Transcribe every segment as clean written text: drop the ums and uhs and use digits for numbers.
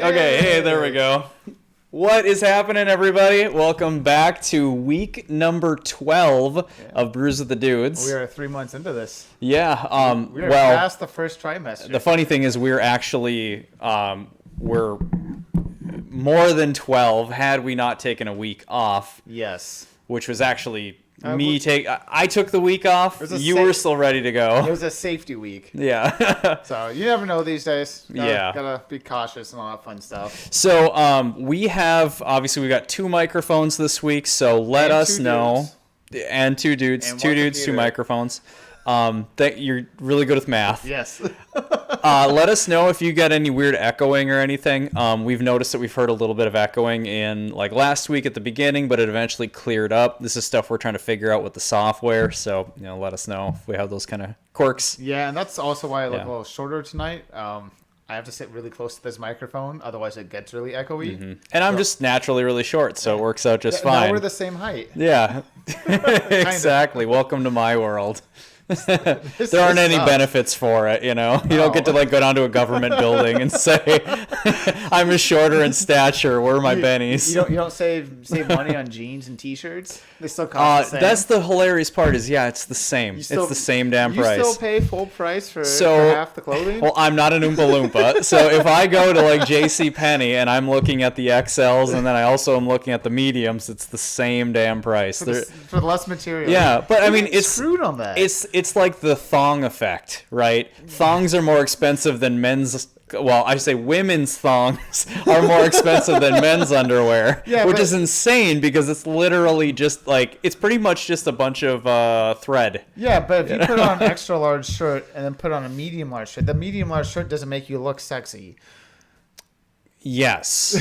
Okay, hey, there we go. What is happening, everybody? Welcome back to week number 12 of Brews with the Dudes. We are 3 months into this. Yeah, We're past the first trimester. The funny thing is we're actually, we're more than 12 had we not taken a week off. Yes. Which was actually I took the week off. You were still ready to go. It was a safety week. Yeah. So you never know these days. Yeah. Gotta be cautious and all that fun stuff. So we got 2 microphones this week. So let us know. And 2 dudes. And 2 dudes, 2 microphones. That you're really good with math. Yes. Let us know if you got any weird echoing or anything. We've noticed that we've heard a little bit of echoing in like last week at the beginning, but it eventually cleared up. This is stuff we're trying to figure out with the software. So, let us know if we have those kind of quirks. Yeah, and that's also why I look a little shorter tonight. I have to sit really close to this microphone, otherwise it gets really echoey. Mm-hmm. And I'm just naturally really short, so it works out just fine. Now we're the same height. Yeah, exactly. Welcome to my world. There aren't any benefits for it, You don't get to go down to a government building and say, I'm a shorter in stature. Where are my bennies? You don't save money on jeans and t-shirts? They still cost the same. That's the hilarious part is, it's the same. It's the same damn price. You still pay full price for half the clothing? Well, I'm not an Oompa Loompa. So if I go to JCPenney and I'm looking at the XLs and then I also am looking at the mediums, it's the same damn price. For less material. Yeah, but I mean, it's screwed on that. It's like the thong effect, right? Thongs are more expensive than men's. Well, I say women's thongs are more expensive than men's underwear, which is insane because it's literally just it's pretty much just a bunch of thread. Yeah, but if you put on an extra large shirt and then put on a medium large shirt, the medium large shirt doesn't make you look sexy. Yes.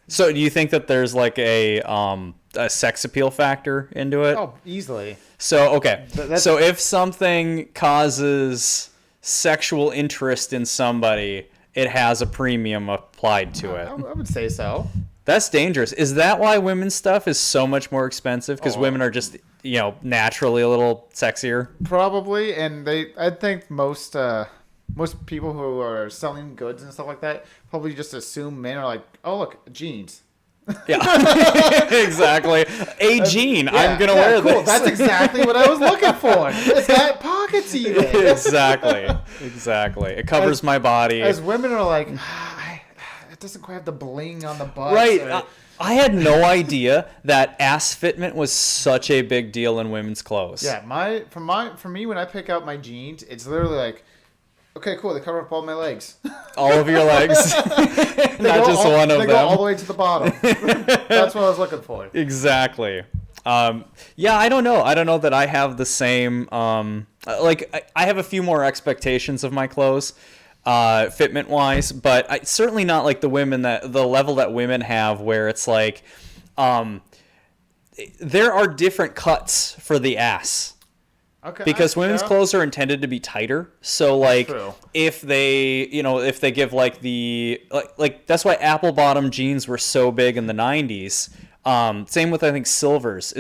So do you think that there's a sex appeal factor into it? Oh, easily. So, okay. So if something causes sexual interest in somebody, it has a premium applied to it. I would say so. That's dangerous. Is that why women's stuff is so much more expensive? Because women are just, naturally a little sexier? Probably. And I think most people who are selling goods and stuff like that probably just assume men are like, oh, look, jeans. Yeah, exactly. A jean. I'm going to wear this. That's exactly what I was looking for. It's got pockets even. Exactly. It covers my body. As women are like, it doesn't quite have the bling on the butt. Right. I had no idea that ass fitment was such a big deal in women's clothes. Yeah, for me, when I pick out my jeans, it's literally like, okay, cool. They cover up all my legs. All of your legs? Not just one of them. They go all the way to the bottom. That's what I was looking for. Exactly. I don't know. I don't know that I have the same... I have a few more expectations of my clothes, fitment-wise, but certainly not like the level that women have where it's like... there are different cuts for the ass. Okay, because women's clothes are intended to be tighter, so if they give that's why apple bottom jeans were so big in the 90s. Same with I think silvers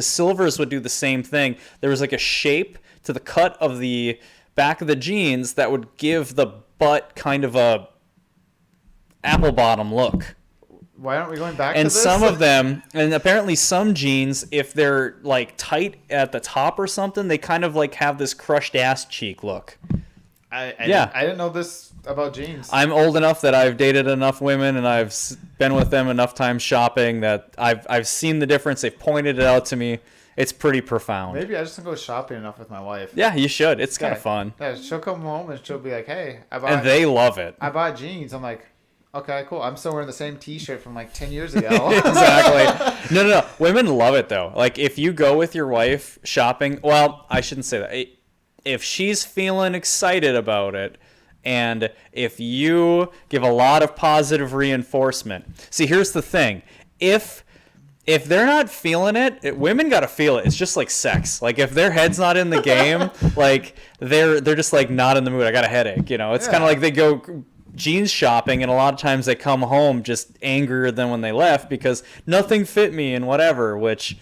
would do the same thing. There was a shape to the cut of the back of the jeans that would give the butt kind of a apple bottom look. Why aren't we going back to this? And some of them, and apparently some jeans, if they're tight at the top or something, they kind of have this crushed ass cheek look. I didn't know this about jeans. I'm old enough that I've dated enough women and I've been with them enough times shopping that I've seen the difference. They've pointed it out to me. It's pretty profound. Maybe I just don't go shopping enough with my wife. Yeah, you should. It's kind of fun. Yeah, she'll come home and she'll be like, hey, and they love it. I bought jeans. I'm like, okay, cool. I'm still wearing the same T-shirt from 10 years ago. Exactly. No. Women love it, though. If you go with your wife shopping, well, I shouldn't say that. If she's feeling excited about it, and if you give a lot of positive reinforcement. See, here's the thing. If they're not feeling it, women got to feel it. It's just like sex. If their head's not in the game, they're just not in the mood. I got a headache. It's kind of like they go jeans shopping, and a lot of times they come home just angrier than when they left because nothing fit me and whatever, which,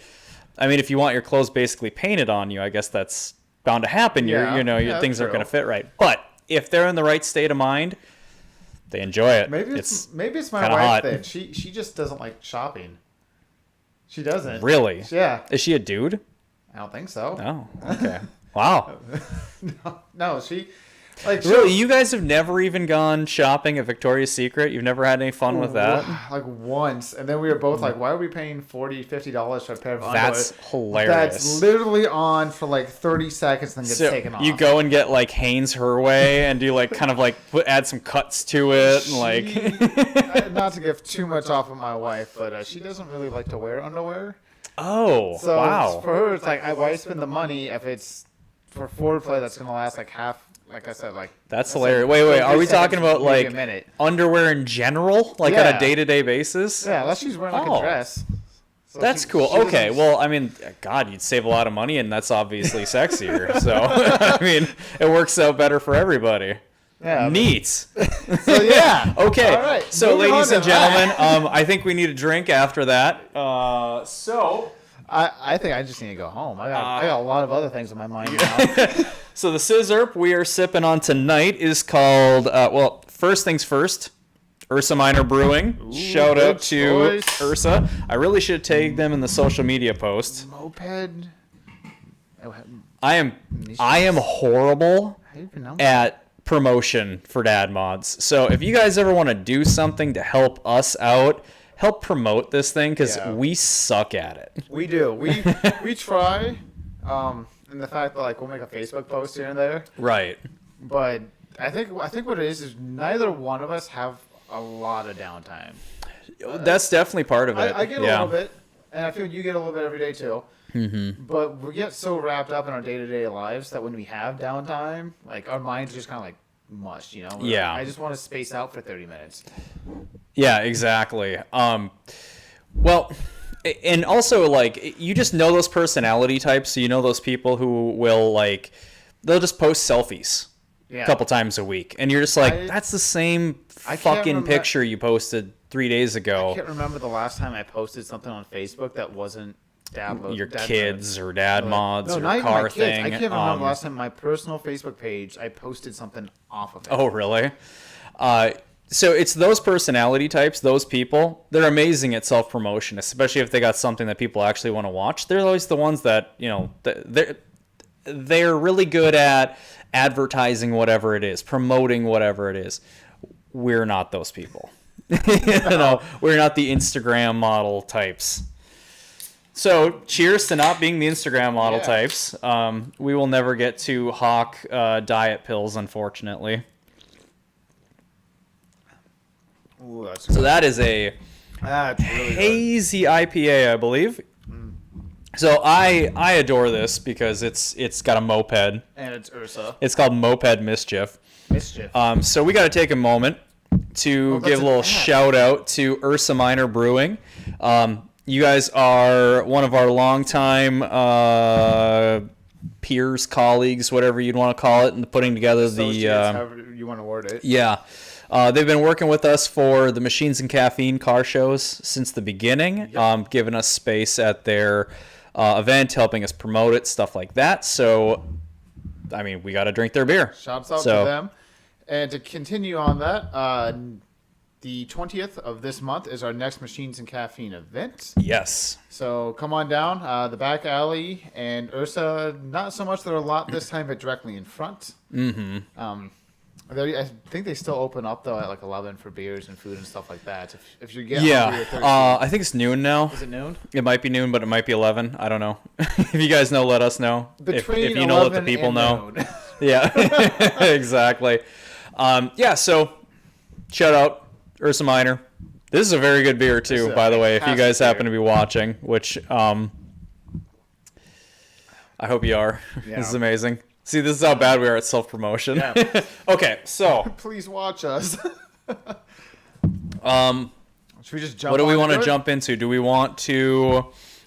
I mean, if you want your clothes basically painted on you, I guess that's bound to happen. Your things aren't going to fit right. But if they're in the right state of mind, They enjoy it. Maybe it's my kinda wife hot. then. She just doesn't like shopping. She doesn't. Really? Yeah. Is she a dude? I don't think so. Oh, okay. Wow. No, she like Really, you guys have never even gone shopping at Victoria's Secret? You've never had any fun with that? like once, and then we were both like, "Why are we paying $40-$50 for a pair of underwear?" That's hilarious. That's literally on for like 30 seconds, and then gets taken off. You go and get like Hanes her way, and do like kind of like add some cuts to it, and like. Not to give too much off of my wife, but she doesn't really like to wear underwear. Oh, So wow. for her, it's like, why spend the money if it's for foreplay that's gonna last like half? Like I said, like That's hilarious. Wait. Are we talking about maybe like a minute? underwear in general, like on Yeah. a day-to-day basis? Yeah, unless she's wearing like Oh. a dress. So That's she- cool. she Okay, doesn't- well, I mean, God, you'd save a lot of money, and that's obviously sexier. So, I mean, it works out better for everybody. Yeah. Neat. So yeah. Okay, All right. so moving ladies on and to that. gentlemen, I think we need a drink after that. I think I just need to go home. I got a lot of other things in my mind now. So the scissor we are sipping on tonight is called, well, first things first, Ursa Minor Brewing. Shout good out to choice. Ursa. I really should tag them in the social media post. Moped. I am horrible How do you pronounce at promotion for dad mods. So if you guys ever want to do something to help us out, help promote this thing, because Yeah. we suck at it. We do. We try. And the fact that like we'll make a Facebook post here and there, Right. but I think what it is neither one of us have a lot of downtime. That's definitely part of it. I get a yeah. little bit, and I feel you get a little bit every day too. Mm-hmm. But we get so wrapped up in our day-to-day lives that when we have downtime, like our minds just kind of like mush, you know? We're Yeah. like, I just want to space out for 30 minutes. Yeah, exactly. Well, and also like you just know those personality types, so you know those people who will like they'll just post selfies Yeah. a couple times a week, and you're just like, I- that's the same I can't fucking remember- picture you posted 3 days I ago. can't remember the last time I posted something on Facebook that wasn't Your dad kids or dad mods no, or not even car my kids. thing. I can't remember the last time my personal Facebook page I posted something off of it. Oh, really? So it's those personality types, those people, they're amazing at self-promotion, especially if they got something that people actually want to watch. They're always the ones that, you know, they're really good at advertising whatever it is, promoting whatever it is. We're not those people. We're not the Instagram model types. So cheers to not being the Instagram model Yeah. types. We will never get to hawk diet pills, unfortunately. Ooh, that's So that is a really good. hazy IPA, I believe. So I adore this because it's got a moped. And it's Ursa. It's called Moped Mischief. Mischief. So we got to take a moment to Oh, that's give a an little ad. shout out to Ursa Minor Brewing. You guys are one of our longtime peers, colleagues, whatever you'd want to call it, in putting together Associates, the however you want to word it. yeah. They've been working with us for the Machines and Caffeine car shows since the beginning, giving us space at their event, helping us promote it, stuff like that. So, I mean, we got to drink their beer. Shouts out So- to them. And to continue on that, the 20th of this month is our next Machines and Caffeine event. Yes. So come on down the back alley, and Ursa, not so much their lot this time, but directly in front. Mm-hmm. I think they still open up though at like 11 for beers and food and stuff like that. If you get hungry or Yeah. thirsty. I think it's noon now. Is it noon? It might be noon, but it might be 11. I don't know. If you guys know, let us know. If Between you know, let the 11 people and know. noon. Yeah, exactly. Yeah, so shout out Ursa Minor. This is a very good beer This is too, a by the way, if you fantastic guys happen to beer. be watching, which I hope you are. Yeah. This is amazing. See, this is how bad we are at self-promotion. Yeah. Okay, so Please watch us. Should we just jump? what do we on want to into it? jump into? Do we want to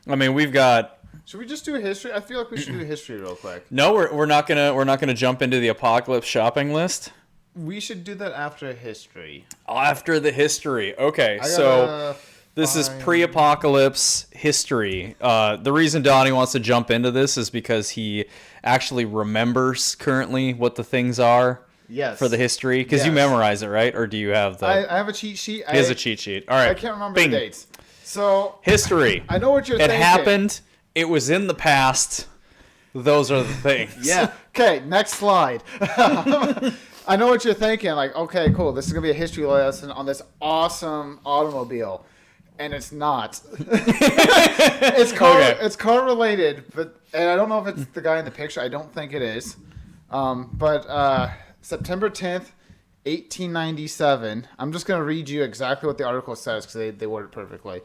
I mean, we've got Should we just do a history? I feel like we should do a history real quick. No, we're not gonna jump into the apocalypse shopping list. We should do that after history. After the history. Okay, I so gotta this is find- pre-apocalypse history. The reason Donnie wants to jump into this is because he actually remembers currently what the things are. Yes. For the history? Because you Yes. memorize it, right? Or do you have the... I have a cheat sheet. He has a cheat sheet. All right. I can't remember Bing. the dates. So History. I know what you're It thinking. happened. It was in the past. Those are the things. Yeah. Okay, next slide. I know what you're thinking. Like, okay, cool. This is going to be a history lesson on this awesome automobile. And it's not. It's car related, and I don't know if it's the guy in the picture. I don't think it is. But September 10th, 1897. I'm just going to read you exactly what the article says because they word it perfectly.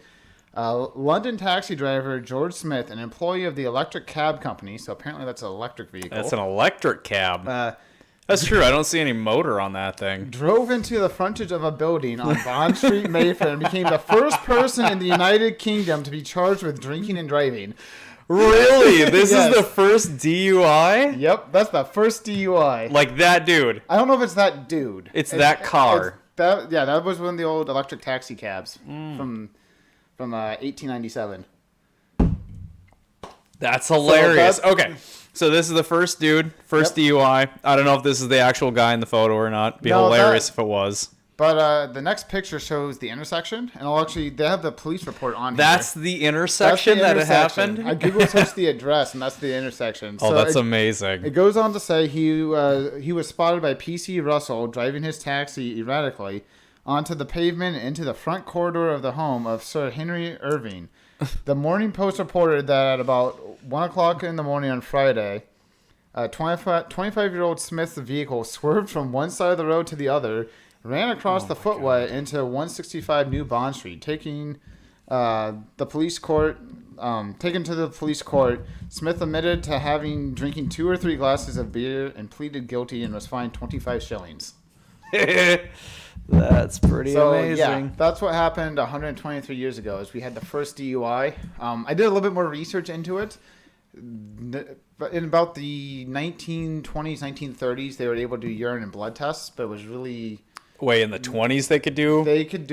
London taxi driver George Smith, an employee of the electric cab company, so apparently that's an electric vehicle. That's an electric cab. That's true. I don't see any motor on that thing. Drove into the frontage of a building on Bond Street, Mayfair, and became the first person in the United Kingdom to be charged with drinking and driving. Really? This Yes. is the first DUI? Yep, that's the first DUI. Like that dude. I don't know if it's that dude. It's that car. That was one of the old electric taxi cabs from 1897. That's hilarious. So Okay. So this is the first dude, first Yep. DUI. I don't know if this is the actual guy in the photo or not. It'd be No, hilarious if it was. But the next picture shows the intersection, and they have the police report on That's here. the intersection that it happened? I Google searched the address, and that's the intersection. Oh, So that's it amazing. goes on to say he was spotted by P.C. Russell driving his taxi erratically onto the pavement and into the front corridor of the home of Sir Henry Irving. The Morning Post reported that at about 1 o'clock in the morning on Friday, 25-year-old Smith's vehicle swerved from one side of the road to the other, ran across the footway into 165 New Bond Street, taken to the police court. Smith admitted to drinking 2 or 3 glasses of beer and pleaded guilty and was fined 25 shillings. That's pretty amazing. Yeah, that's what happened 123 years ago. Is we had the first DUI. I did a little bit more research into it. But in about the 1920s, 1930s, they were able to do urine and blood tests, but it was really... Wait, in the 20s they could do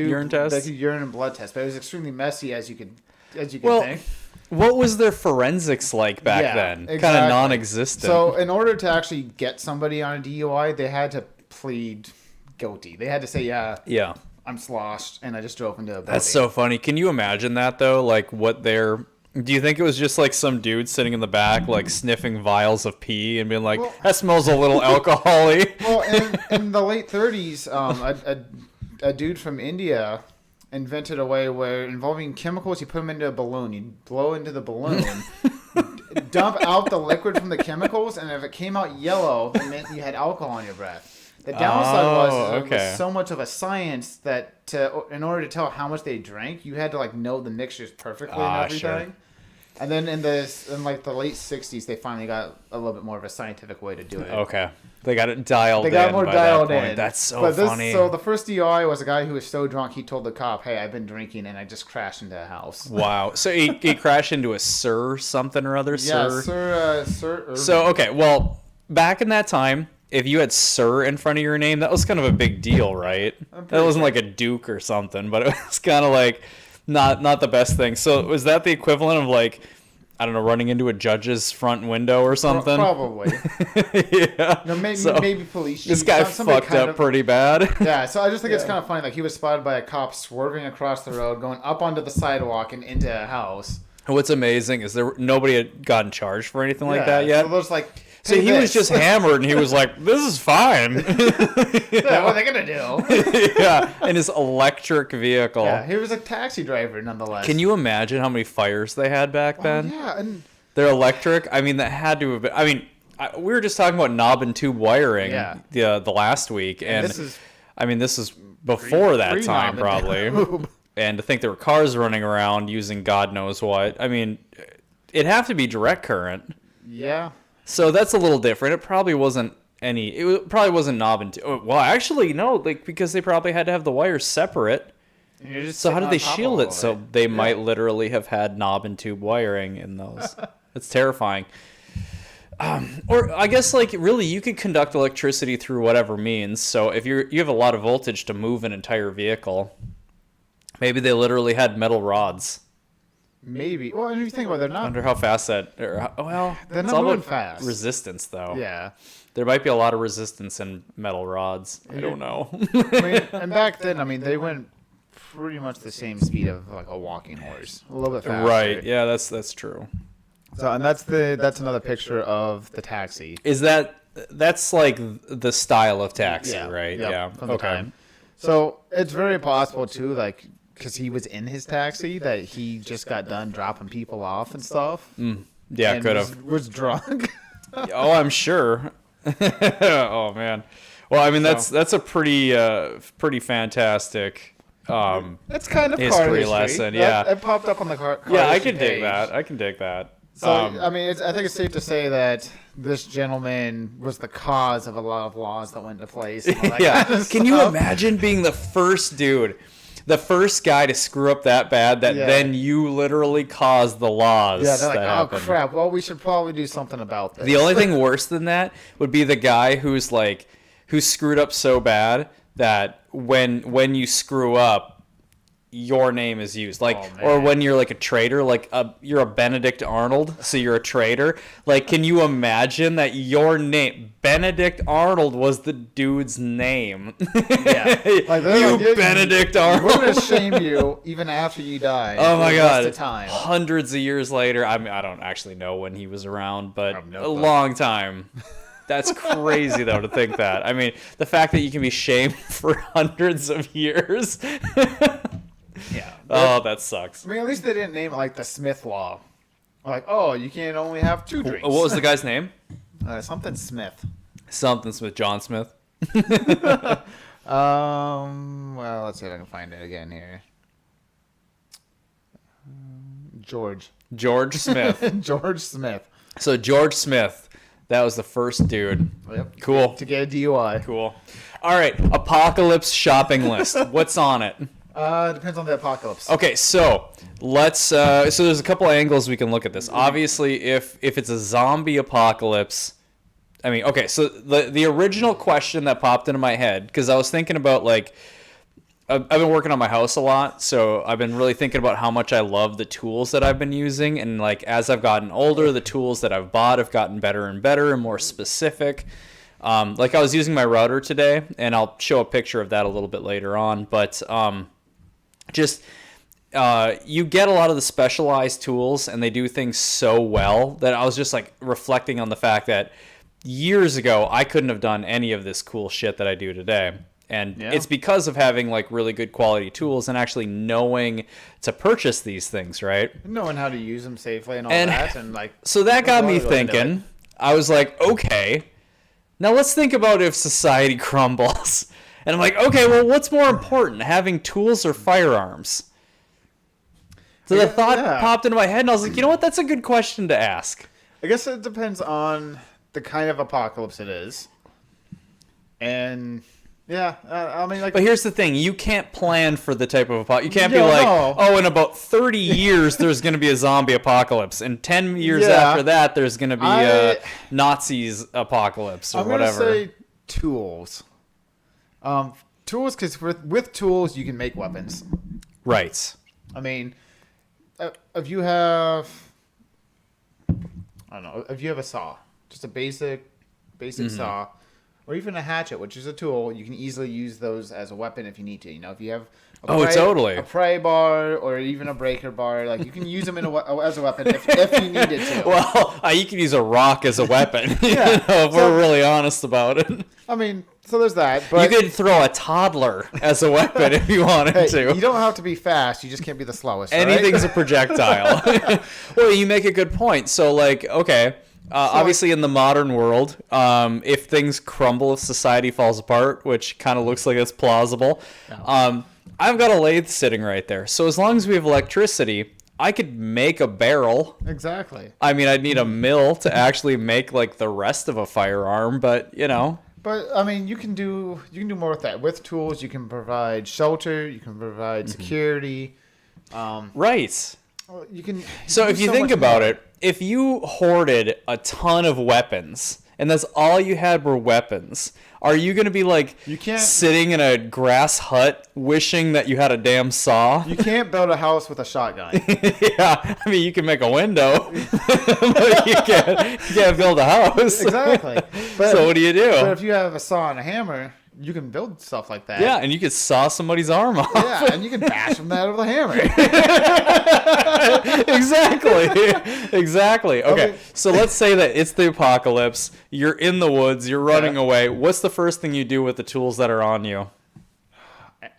urine tests? They could urine and blood tests, but it was extremely messy, as you could think. What was their forensics like back then? Exactly. Kind of non-existent. So in order to actually get somebody on a DUI, they had to plead guilty. They had to say, yeah, I'm sloshed, and I just drove into a building. That's so funny. Can you imagine that, though? Like, do you think it was just like some dude sitting in the back, like sniffing vials of pee and being like, that smells a little alcohol-y? Well, in the late 30s, a dude from India invented a way where, involving chemicals, you put them into a balloon. You blow into the balloon, dump out the liquid from the chemicals, and if it came out yellow, it meant you had alcohol in your breath. The downside was it was so much of a science that in order to tell how much they drank, you had to know the mixtures perfectly and everything. Sure. And then in the late 60s, they finally got a little bit more of a scientific way to do it. Okay. They got it dialed in. They got more dialed that point. in. That's so funny. So the first DUI was a guy who was so drunk he told the cop, "Hey, I've been drinking and I just crashed into a house." Wow. So he crashed into a Sir something or other? Yeah, Sir Irving. So, okay. Well, back in that time, if you had Sir in front of your name, that was kind of a big deal, right? That wasn't like a Duke or something, but it was kind of like not the best thing. So was that the equivalent of like, I don't know, running into a judge's front window or something? Probably. Yeah. No, maybe police. This guy fucked up pretty bad. Yeah, so I just think it's kind of funny. Like, he was spotted by a cop swerving across the road, going up onto the sidewalk and into a house. What's amazing is nobody had gotten charged for anything like that yet. So there's So he was just hammered, and he was like, "This is fine." Yeah, what are they gonna do? Yeah, in his electric vehicle. Yeah, he was a taxi driver, nonetheless. Can you imagine how many fires they had back then? Yeah, and They're electric. I mean, that had to have been. I mean, we were just talking about knob and tube wiring the last week, and this is before that time probably. And to think there were cars running around using God knows what. I mean, it'd have to be direct current. Yeah. So that's a little different. It probably wasn't probably wasn't knob and tube. Well, actually, no, because they probably had to have the wires separate. So how did they shield it? So they might literally have had knob and tube wiring in those. That's terrifying. Or I guess really you could conduct electricity through whatever means. So if you have a lot of voltage to move an entire vehicle, maybe they literally had metal rods. maybe. Well, and if you think about it, they're I not. wonder how fast that. They're it's not all moving about fast. resistance, though. Yeah. There might be a lot of resistance in metal rods. I don't know. I mean, and back then, I mean, they went pretty much the same speed of like a walking horse, a little bit faster. Right? Yeah, that's true. So, and that's another picture of the taxi. Is that's like the style of taxi, right? Yep, Yeah. From the time. So it's very possible too, like, because he was in his taxi, that he just got done dropping people off and stuff. Yeah, and could have. was drunk. Oh, I'm sure. Oh man. Well, I mean that's a pretty fantastic That's kind of history lesson. Yeah. It popped up on the car. Yeah, I can dig that. I can dig that. So I mean, I think it's safe to say that this gentleman was the cause of a lot of laws that went into place. And all that Yeah. kind of Can you stuff. imagine being the first guy to screw up that bad that then you literally caused the laws? Yeah, they're like, that oh happened. crap. Well, we should probably do something about this. The only thing worse than that would be the guy who screwed up so bad that when you screw up, your name is used, like, or when you're like a traitor, like you're a Benedict Arnold, so you're a traitor. Like, can you imagine that your name, Benedict Arnold, was the dude's name? Yeah. Like, you Benedict Arnold. We're gonna shame you even after you die. Oh my for the god! rest of time. Hundreds of years later, I mean, I don't actually know when he was around, but have no a clue. long time. That's crazy, though, to think that. I mean, the fact that you can be shamed for hundreds of years. Yeah. Oh, that sucks. I mean, at least they didn't name it like the Smith Law. Like, oh, you can't only have 2 drinks. What was the guy's name? Something Smith. Something Smith. John Smith. Well, let's see if I can find it again here. George Smith. George Smith. So George Smith, that was the first dude. Yep. Cool. To get a DUI. Cool. All right, apocalypse shopping list. What's on it? Depends on the apocalypse. Okay, so let's. So there's a couple angles we can look at this. Obviously, if it's a zombie apocalypse, I mean, okay. So the original question that popped into my head, because I was thinking about, like, I've been working on my house a lot, so I've been really thinking about how much I love the tools that I've been using, and like as I've gotten older, the tools that I've bought have gotten better and better and more specific. Like I was using my router today, and I'll show a picture of that a little bit later on, but you get a lot of the specialized tools and they do things so well that I was just like reflecting on the fact that years ago I couldn't have done any of this cool shit that I do today. And it's because of having like really good quality tools and actually knowing to purchase these things, right? Knowing how to use them safely and all And that, and like. So that got me Well, really thinking. I was like, okay, now let's think about if society crumbles. And I'm like, okay, well, what's more important, having tools or firearms? So the thought popped into my head, and I was like, you know what? That's a good question to ask. I guess it depends on the kind of apocalypse it is. And yeah, I mean, like. But here's the thing: you can't plan for the type of apocalypse. You can't be Yeah, like, no. oh, in about 30 years there's going to be a zombie apocalypse, and 10 years Yeah. after that there's going to be a I- Nazis apocalypse or I'm whatever. gonna say tools. Tools, because with tools you can make weapons. Right. I mean, if you have, I don't know, if you have a saw, just a basic saw, or even a hatchet, which is a tool, you can easily use those as a weapon if you need to. You know, if you have totally. a pry bar or even a breaker bar, like you can use them as a weapon if you needed to. Well, you can use a rock as a weapon. Yeah. You know, if we're really honest about it. I mean, so there's that. But You could throw a toddler as a weapon if you wanted hey, to. you don't have to be fast. You just can't be the slowest. all right? Anything's a projectile. Well, you make a good point. So, like, okay, obviously in the modern world, if things crumble, if society falls apart, which kind of looks like it's plausible, I've got a lathe sitting right there. So as long as we have electricity, I could make a barrel. Exactly. I mean, I'd need a mill to actually make, like, the rest of a firearm, but, you know. But I mean, you can do more with that. With tools, you can provide shelter. You can provide security. Right. You can. So do if you so think much about more. it, if you hoarded a ton of weapons and that's all you had were weapons, are you going to be like You can't- sitting in a grass hut wishing that you had a damn saw? You can't build a house with a shotgun. Yeah, I mean, you can make a window, but you can't build a house. Exactly. But, So what do you do? But if you have a saw and a hammer, you can build stuff like that. Yeah, and you could saw somebody's arm off. Yeah, and you can bash them that with a hammer. Exactly. Okay, so let's say that it's the apocalypse. You're in the woods. You're running away. What's the first thing you do with the tools that are on you?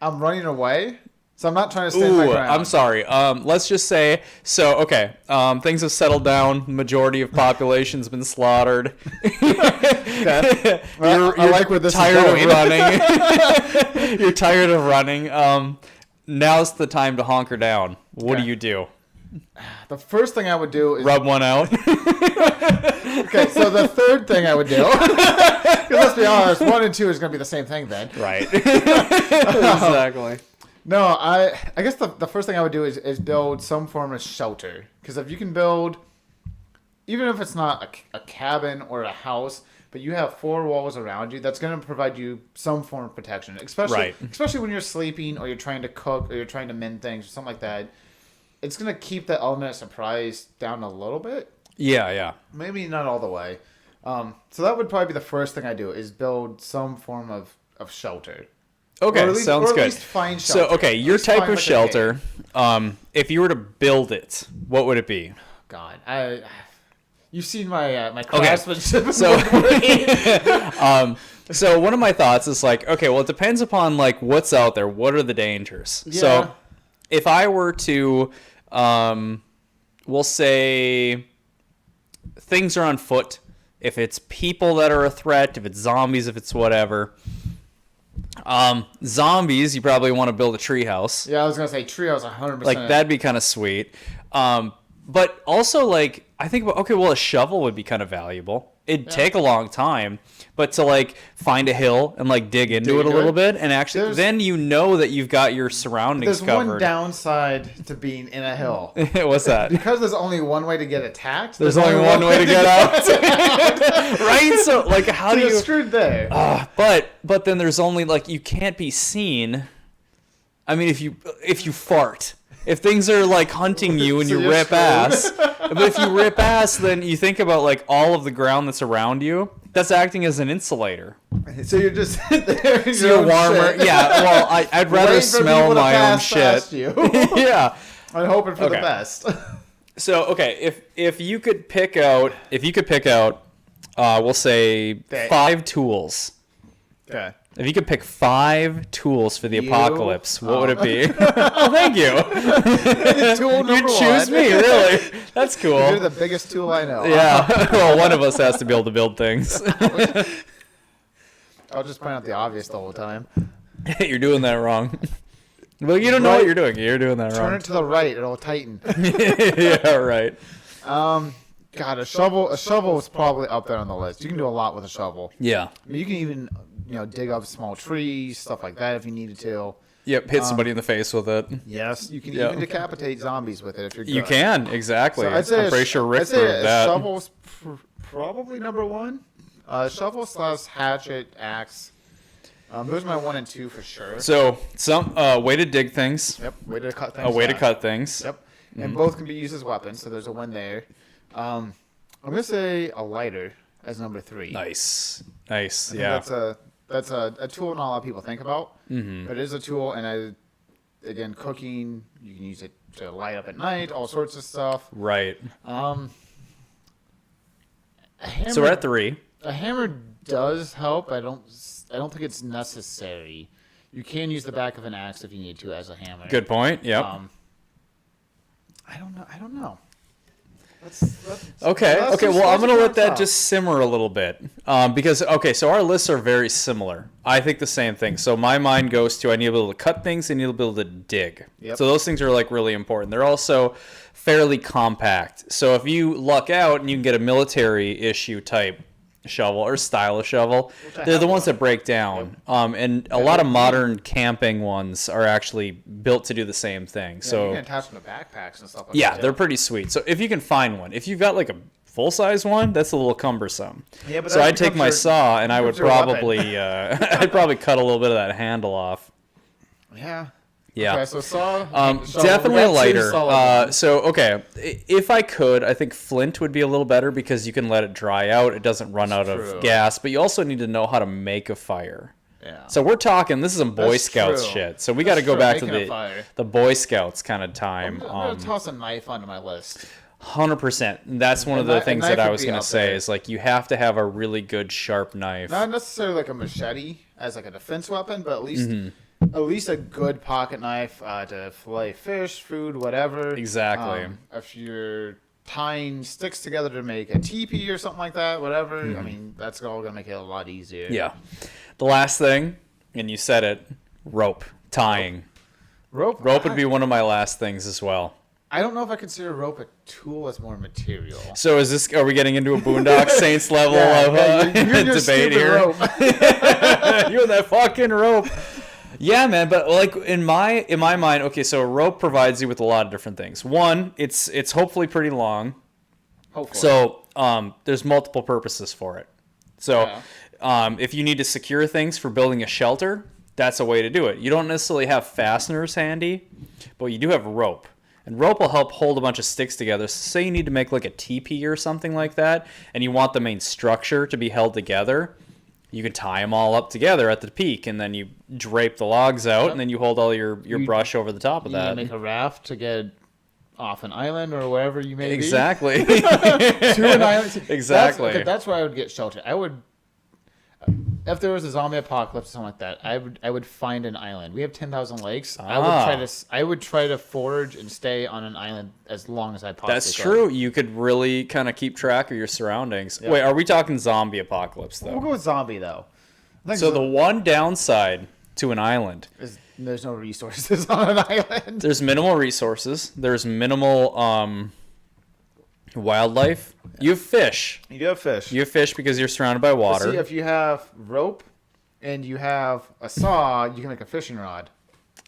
I'm running away, so I'm not trying to stand my ground. I'm sorry. Let's just say, so, okay, things have settled down. Majority of population's been slaughtered. Okay. Well, I like where this is tired going. of running. You're tired of running. Now's the time to hunker down. What do you do? The first thing I would do is... Rub one out? Okay, so the third thing I would do... Because let's be honest, 1 and 2 is going to be the same thing then. Right. Exactly. No, I guess the first thing I would do is build some form of shelter. Because if you can build... Even if it's not a cabin or a house, but you have 4 walls around you, that's going to provide you some form of protection. Especially when you're sleeping or you're trying to cook or you're trying to mend things or something like that. It's going to keep the element of surprise down a little bit. Yeah. Maybe not all the way. So that would probably be the first thing I do is build some form of shelter. Okay, Or at least- sounds or at good. least find shelter. So, okay, At your least type find, of like, a shelter, if you were to build it, what would it be? God, you've seen my craftsmanship. So, so one of my thoughts is like, okay, well, it depends upon like what's out there. What are the dangers? Yeah. So, if I were to, we'll say, things are on foot. If it's people that are a threat, if it's zombies, if it's whatever. Zombies, you probably want to build a treehouse. Yeah, I was gonna say treehouse 100%. Like that'd be kind of sweet. But also like I think about, okay, well, a shovel would be kind of valuable. It'd take a long time, but to like find a hill and like dig into it a little bit, and actually then you know that you've got your surroundings There's covered. one downside to being in a hill. What's that? Because there's only one way to get attacked. There's only one way to get out. Right? So like how do You're you screwed there. but then there's only like you can't be seen. I mean if you fart. If things are like hunting you and So you you're rip screwed. ass, but if you rip ass, then you think about like all of the ground that's around you. That's acting as an insulator. So you're just there in So your you're own warmer. shit. Yeah. Well, I'd rather Waiting for smell people to my own pass past shit. you. Yeah. I'm hoping for Okay. the best. So okay, if you could pick out, we'll say Okay. 5 tools. Okay. If you could pick 5 tools for the You? apocalypse, what would it be? Oh, thank you. Tool number You choose one. me, really. That's cool. You're the biggest tool I know. Yeah. Well, one of us has to be able to build things. I'll just point out the obvious the whole time. You're doing that wrong. Well, you don't know what you're doing. You're doing that Turn wrong. it to the right, it'll tighten. Yeah, right. God, a shovel is probably up there on the list. You can do a lot with a shovel. Yeah. I mean, you can even, dig up small trees, stuff like that if you needed to. Yep, hit somebody in the face with it. Yes, you can Yeah. even decapitate zombies with it if you're good. You can, exactly. So I'd say I'm pretty sure Rick I'd say proved a that. shovel's probably number 1. Shovel / hatchet, axe. Those are my 1 and 2 for sure. So, some way to dig things, Yep, way to cut things. a way to down. cut things. Yep, and both can be used as weapons, so there's a win there. I'm gonna say a lighter as number 3. Nice. I think Yeah. that's a tool not a lot of people think about, but it is a tool. And again, cooking, you can use it to light up at night, all sorts of stuff. Right. A hammer, So we're at 3. a hammer does help. I don't think it's necessary. You can use the back of an axe if you need to as a hammer. Good point. Yep. I don't know. Okay. Let's Okay. just- Well, I'm let's gonna just let that talk. just simmer a little bit, because so our lists are very similar. I think the same thing. So my mind goes to I need to be able to cut things. I need to be able to dig. Yep. So those things are like really important. They're also fairly compact. So if you luck out and you can get a military issue type shovel or style of shovel. I They're the have ones one. that break down. And a lot of modern camping ones are actually built to do the same thing. Yeah, So you can attach them to backpacks and stuff like yeah, that. they're pretty sweet. So if you can find one, if you've got like a full-size one, that's a little cumbersome. Yeah, but so that I'd take becomes my your- saw and I would becomes your weapon. probably I'd probably cut a little bit of that handle off. Yeah. Yeah. Okay, so saw. Definitely a lighter. So If I could, I think flint would be a little better because you can let it dry out. It doesn't run out true. of gas, but you also need to know how to make a fire. yeah. So we're talking. This is some Boy That's Scouts true. shit. So we got to That's go true, back to making a fire. the Boy Scouts kind of time. I'm gonna toss a knife onto my list. 100%. That's one of And the that- things and that knife I would was be gonna up say there. is like you have to have a really good sharp knife. Not necessarily like a machete as like a defense weapon, but at least Mm-hmm. a good pocket knife to fillet fish, food, whatever. Exactly. If you're tying sticks together to make a teepee or something like that, whatever. I mean, that's all gonna make it a lot easier. Mm-hmm. Yeah. The last thing, and you said it, rope tying. Rope. Rope would be one of my last things as well. I don't know if I consider rope a tool as more material. So are we getting into a Boondock Saints level of you and your debate stupid here? rope. You and that fucking rope. Yeah, man, but like in my mind, okay, so a rope provides you with a lot of different things. One, it's hopefully pretty long. Hopefully. So there's multiple purposes for it. So if you need to secure things for building a shelter, that's a way to do it. You don't necessarily have fasteners handy, but you do have rope. And rope will help hold a bunch of sticks together. So say you need to make like a teepee or something like that, and you want the main structure to be held together, you can tie them all up together at the peak, and then you drape the logs out, and then you hold all your brush over the top of You that. make a raft to get off an island or wherever you may Exactly. be. To an island. Exactly. That's where I would get shelter. I would, if there was a zombie apocalypse or something like that, I would find an island. We have 10,000 lakes. I would try to forage and stay on an island as long as I possibly That's could. true. You could really kind of keep track of your surroundings. Yeah. Wait, are we talking zombie apocalypse though? We'll go with zombie though. I think So the one downside to an island, is there's no resources on an island. there's minimal resources. There's minimal wildlife. You have fish. You do have fish. You have fish because you're surrounded by water. See, if you have rope and you have a saw, you can make a fishing rod.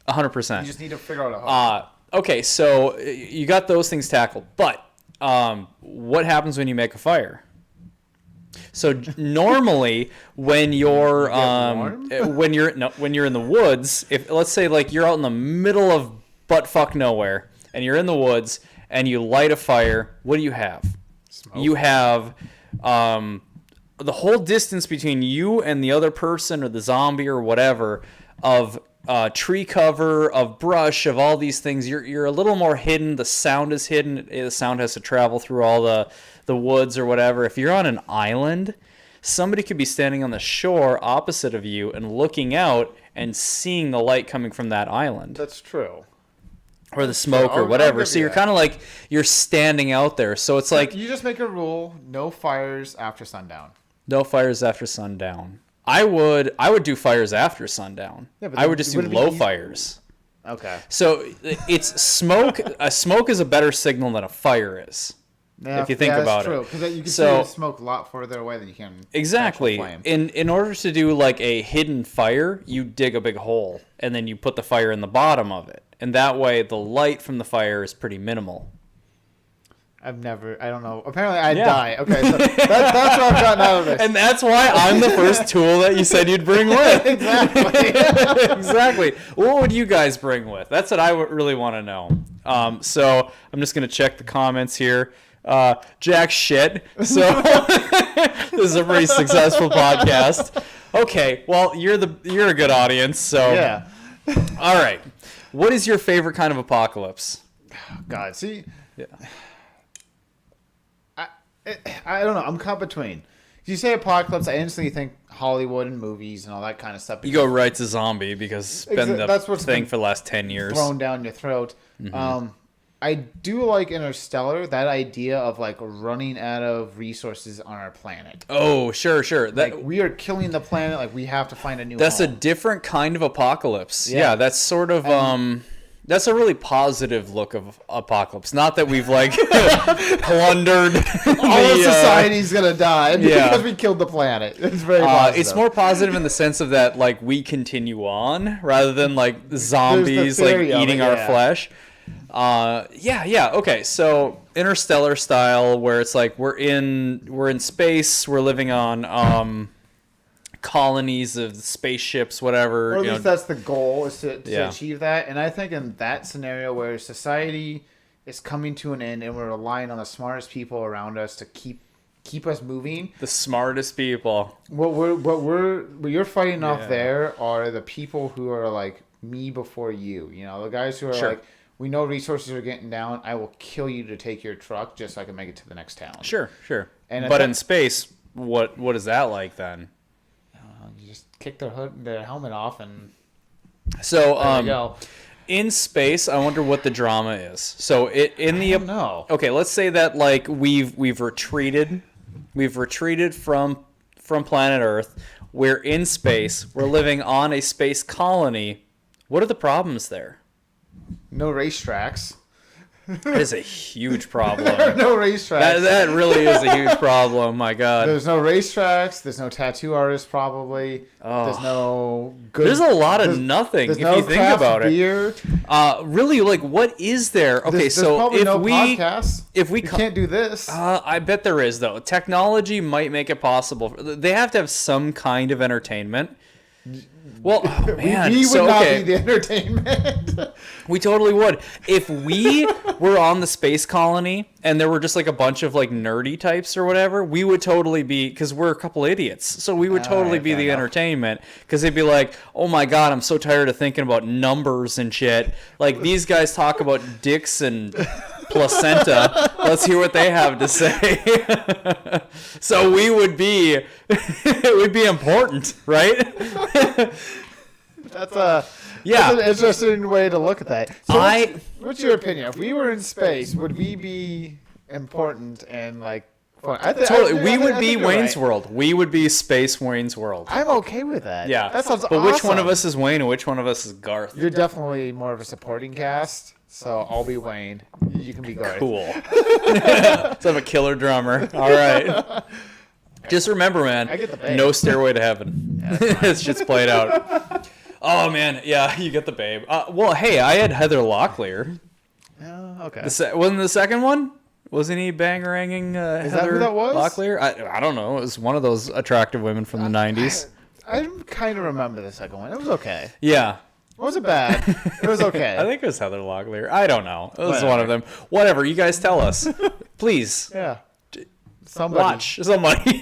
100%. You just need to figure out a hook. Okay, so you got those things tackled, but what happens when you make a fire? So normally when you're warm? when you're in the woods, if let's say like you're out in the middle of buttfuck nowhere and you're in the woods and you light a fire, what do you have? Smoke. You have the whole distance between you and the other person or the zombie or whatever of tree cover, of brush, of all these things. You're a little more hidden. The sound is hidden. The sound has to travel through all the woods or whatever. If you're on an island, somebody could be standing on the shore opposite of you and looking out and seeing the light coming from that island That's true. or the smoke I'll or whatever. give So you you're that. kind of like you're standing out there. So it's like You just make a rule: no fires after sundown. no fires after sundown. I would do fires after sundown. Yeah, but I then would just do would it be low easy- fires. Okay. So it's smoke. A smoke is a better signal than a fire is. Yeah, If you think that's about true, it. because you can So- see the smoke a lot further away than you can. Exactly. actual flame. In order to do like a hidden fire, you dig a big hole and then you put the fire in the bottom of it, and that way the light from the fire is pretty minimal. I don't know. Apparently, I'd Yeah. die. Okay, so that's what I've gotten out of this. And that's why I'm the first tool that you said you'd bring with. Exactly. Exactly. What would you guys bring with? That's what I really want to know. So I'm just gonna check the comments here. Jack shit. So this is a pretty successful podcast. Okay, well you're a good audience. So Yeah. all right. What is your favorite kind of apocalypse? God, see, Yeah. I don't know. I'm caught between. If you say apocalypse, I instantly think Hollywood and movies and all that kind of stuff. You go right to zombie because it's been the That's what's thing been for the last 10 years. thrown down your throat. I do like Interstellar, that idea of like running out of resources on our planet. Oh, sure. Like we are killing the planet. Like we have to find a new. That's a home. different kind of apocalypse. Yeah. Yeah, that's sort of That's a really positive look of apocalypse. Not that we've like plundered All of society's gonna die because we killed the planet. It's very positive. It's more positive in the sense of that like we continue on rather than like zombies like eating our flesh. Okay, so Interstellar style, where it's like we're in space, we're living on colonies of spaceships, whatever. Or at least that's the goal, is to achieve that. And I think in that scenario where society is coming to an end and we're relying on the smartest people around us to keep us moving. The smartest people. What you're fighting off there are the people who are like me before you. You know, the guys who are like, we know resources are getting down. I will kill you to take your truck just so I can make it to the next town. Sure. But in space, what is that like then? You just kick their helmet off and so there you go. In space, I wonder what the drama is. So I don't know. Okay, let's say that like we've retreated from planet Earth. We're in space. We're living on a space colony. What are the problems there? No racetracks. That is a huge problem. There are no racetracks. That really is a huge problem. My God. There's no racetracks. There's no tattoo artists. Probably. Oh. There's no good. There's a lot of nothing if you think about beer. it. Really, like, what is there? Okay, there's so probably no podcasts. If we can't do this, I bet there is though. Technology might make it possible. They have to have some kind of entertainment. Well, oh, man. we would not be the entertainment. We totally would. If we were on the space colony and there were just like a bunch of like nerdy types or whatever, we would totally be, because we're a couple idiots, so we would totally be the entertainment, because they'd be like, oh my God, I'm so tired of thinking about numbers and shit. Like, these guys talk about dicks and placenta. Let's hear what they have to say. So we would be, it would be important, right? That's an interesting way to look at that. So what's your opinion? If we were in space, would we be important and like fun? We would be Wayne's World. We would be Space Wayne's World. I'm okay with that. Yeah. That sounds awesome. But which one of us is Wayne and which one of us is Garth? You're definitely more of a supporting cast, so I'll be Wayne. You can be Garth. Cool. So I'm a killer drummer. All right. Just remember, man, no Stairway to Heaven. This shit's played out. Oh, man. Yeah, you get the babe. Well, hey, I had Heather Locklear. Oh, okay. Wasn't the second one? Wasn't he bangeranging Heather Is that who that was? Locklear? I don't know. It was one of those attractive women from the 90s. I kind of remember the second one. It was okay. Yeah. It wasn't bad. It was okay. I think it was Heather Locklear. I don't know. It was one of them. Whatever. You guys tell us. Please. Yeah. Watch somebody.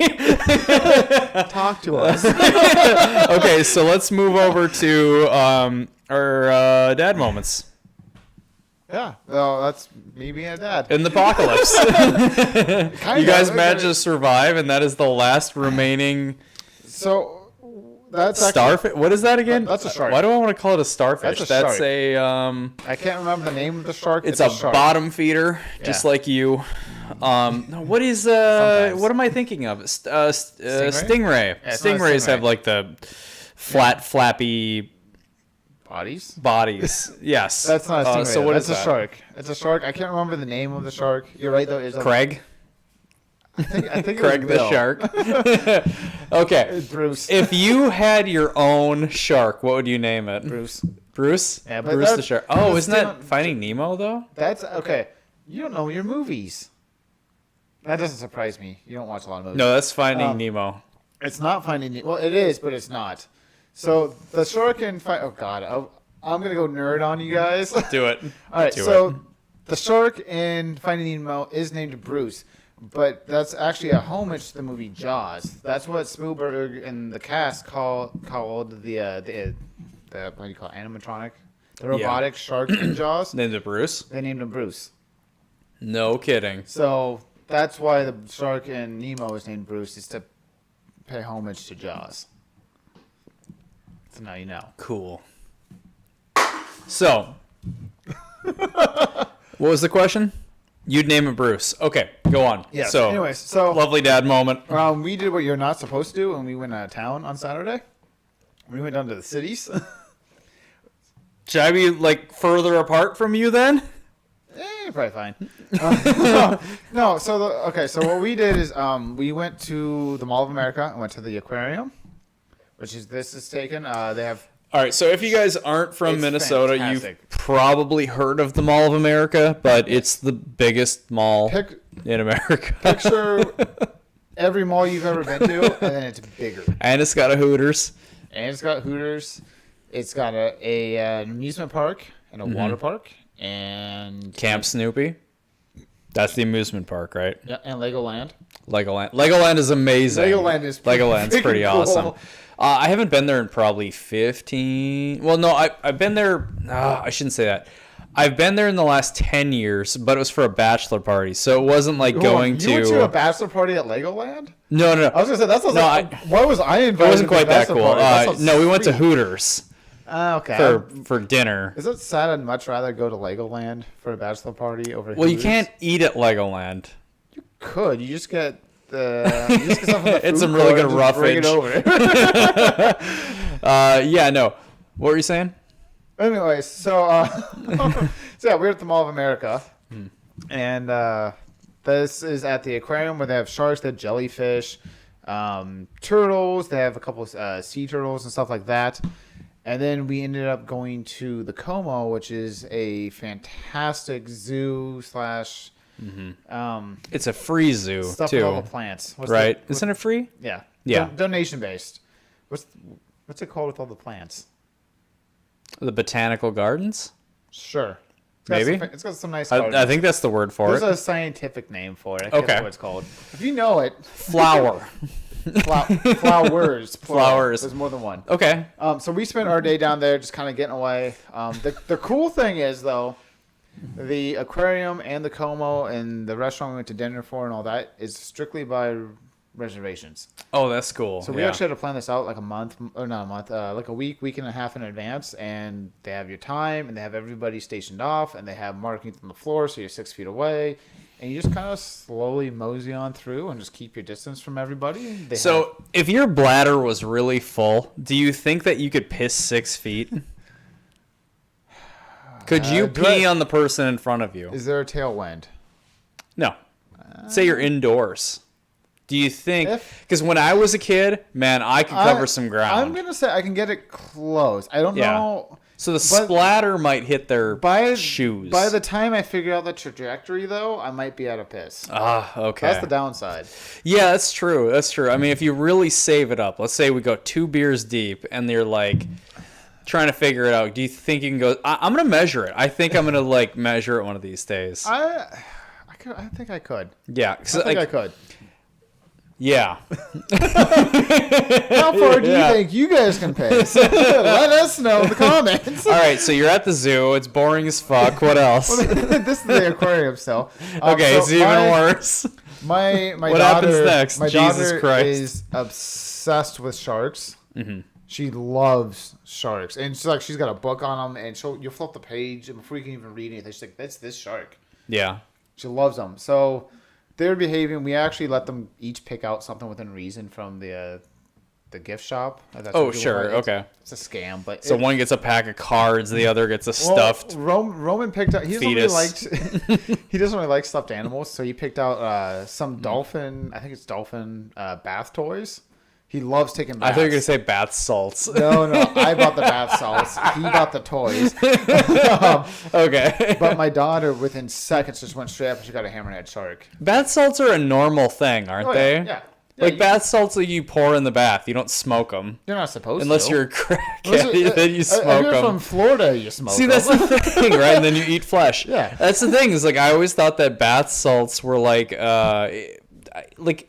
Talk to us. Okay, so let's move over to our dad moments. Yeah, well, that's me being a dad. In the apocalypse. You guys managed to survive, and that is the last remaining. So that's starfish. What is that again? That's a shark. Why do I want to call it a starfish? That's a I can't remember the name of the shark. It's a shark. bottom feeder, just like you. What is what am I thinking of? Stingray. Yeah, Stingrays have like the flat, flappy bodies. Yes. That's not a stingray. So what is a shark. It's a shark. I can't remember the name of the shark. You're right though. Is Craig. I think Craig the shark. Okay. Bruce. If you had your own shark, what would you name it? Bruce. Bruce? Yeah, but Bruce the shark. Oh, isn't that Finding Nemo though? That's okay. You don't know your movies. That doesn't surprise me. You don't watch a lot of movies. No, that's Finding Nemo. It's not Finding Nemo. Well, it is, but it's not. So the shark in oh god, I'm gonna go nerd on you guys. Do it. All right. The shark in Finding Nemo is named Bruce, but that's actually a homage to the movie Jaws. That's what Spielberg and the cast called the what do you call it? Animatronic, the robotic shark in Jaws. Named it Bruce. They named him Bruce. No kidding. So that's why the shark in Nemo is named Bruce, is to pay homage to Jaws. So now you know. Cool. So, what was the question? You'd name it Bruce. Okay, go on. Yeah. So, anyways, so lovely dad moment. We did what you're not supposed to do when we went out of town on Saturday. We went down to the cities. Should I be like further apart from you then? You're probably fine. No, so what we did is we went to the Mall of America and went to the aquarium, this is taken. They have. All right, so if you guys aren't from It's Minnesota, fantastic. you've probably heard of the Mall of America, but it's the biggest mall in America. Picture every mall you've ever been to, and then it's bigger. And it's got a Hooters. And it's got Hooters. It's got an amusement park and a water park and Camp Snoopy. That's the amusement park, right? yeah, and Legoland. Legoland is amazing. Legoland's pretty cool. awesome. I haven't been there in probably 15. Well, no, I've been there. I shouldn't say that. I've been there in the last 10 years, but it was for a bachelor party, so it wasn't like going to. You went to a bachelor party at Legoland? No. I was gonna say that sounds like. Why was I invited? It wasn't quite that cool. No, we went to sweet. Hooters Okay. for dinner. Is it sad? I'd much rather go to Legoland for a bachelor party over. Well, you Hooters? can't eat at Legoland. You could. You just get the. You just get something. From the It's food some really court good and just bring roughage. it over. Yeah, no. What were you saying? Anyways, so yeah, we're at the Mall of America, and this is at the aquarium where they have sharks, they have jellyfish, turtles. They have a couple of sea turtles and stuff like that. And then we ended up going to the Como, which is a fantastic zoo slash It's a free zoo stuff too, with all the plants. right? Isn't it free? Yeah. Yeah. Donation based. What's it called with all the plants? The botanical gardens? Sure. Maybe. It's got some nice. I think that's the word for There's it. a scientific name for it. I can't Okay. remember what it's called. If you know it, Flower. flowers. plural. Flowers. There's more than one. Okay. So we spent our day down there just kind of getting away. The cool thing is, though, the aquarium and the Como and the restaurant we went to dinner for and all that is strictly by reservations. Oh, that's cool. So we actually had to plan this out like a month, or not a month, like a week and a half in advance. And they have your time, and they have everybody stationed off, and they have markings on the floor, so you're 6 feet away. And you just kind of slowly mosey on through and just keep your distance from everybody. If your bladder was really full, do you think that you could piss 6 feet? Could you pee on the person in front of you? Is there a tailwind? No. Say you're indoors. Do you think? Because when I was a kid, man, I could cover some ground. I'm gonna say I can get it close. I don't know. So the splatter might hit their shoes. By the time I figure out the trajectory, though, I might be out of piss. Okay. That's the downside. Yeah, that's true. That's true. I mean, if you really save it up, let's say we go 2 beers deep, and you're like trying to figure it out. Do you think you can go? I'm gonna measure it. I think I'm gonna like measure it one of these days. I think I could. Yeah, I think I could. Yeah. How far do you think you guys can piss? Let us know in the comments. All right, so you're at the zoo. It's boring as fuck. What else? This is the aquarium still. Okay, it's even worse. My What daughter, happens next? My Jesus daughter Christ. is obsessed with sharks. Mm-hmm. She loves sharks, and she's got a book on them, and you'll flip the page, and before you can even read anything, she's like, "That's this shark." Yeah. She loves them. So they're behaving. We actually let them each pick out something within reason from the gift shop. Oh, sure. Okay. It's a scam, but So one gets a pack of cards, the other gets a stuffed. Roman picked out. He doesn't really like stuffed animals, so he picked out some dolphin. I think it's dolphin bath toys. He loves taking baths. I thought you were gonna say bath salts. No, I bought the bath salts. He bought the toys. Okay. But my daughter, within seconds, just went straight up and she got a hammerhead shark. Bath salts are a normal thing, aren't they? Yeah. Like bath salts that you pour in the bath. You don't smoke them. You're not supposed Unless to. you're a crackhead, then you smoke if you're them. from Florida, you smoke See, them. that's the thing, right? And then you eat flesh. Yeah. That's the thing. Is like I always thought that bath salts were like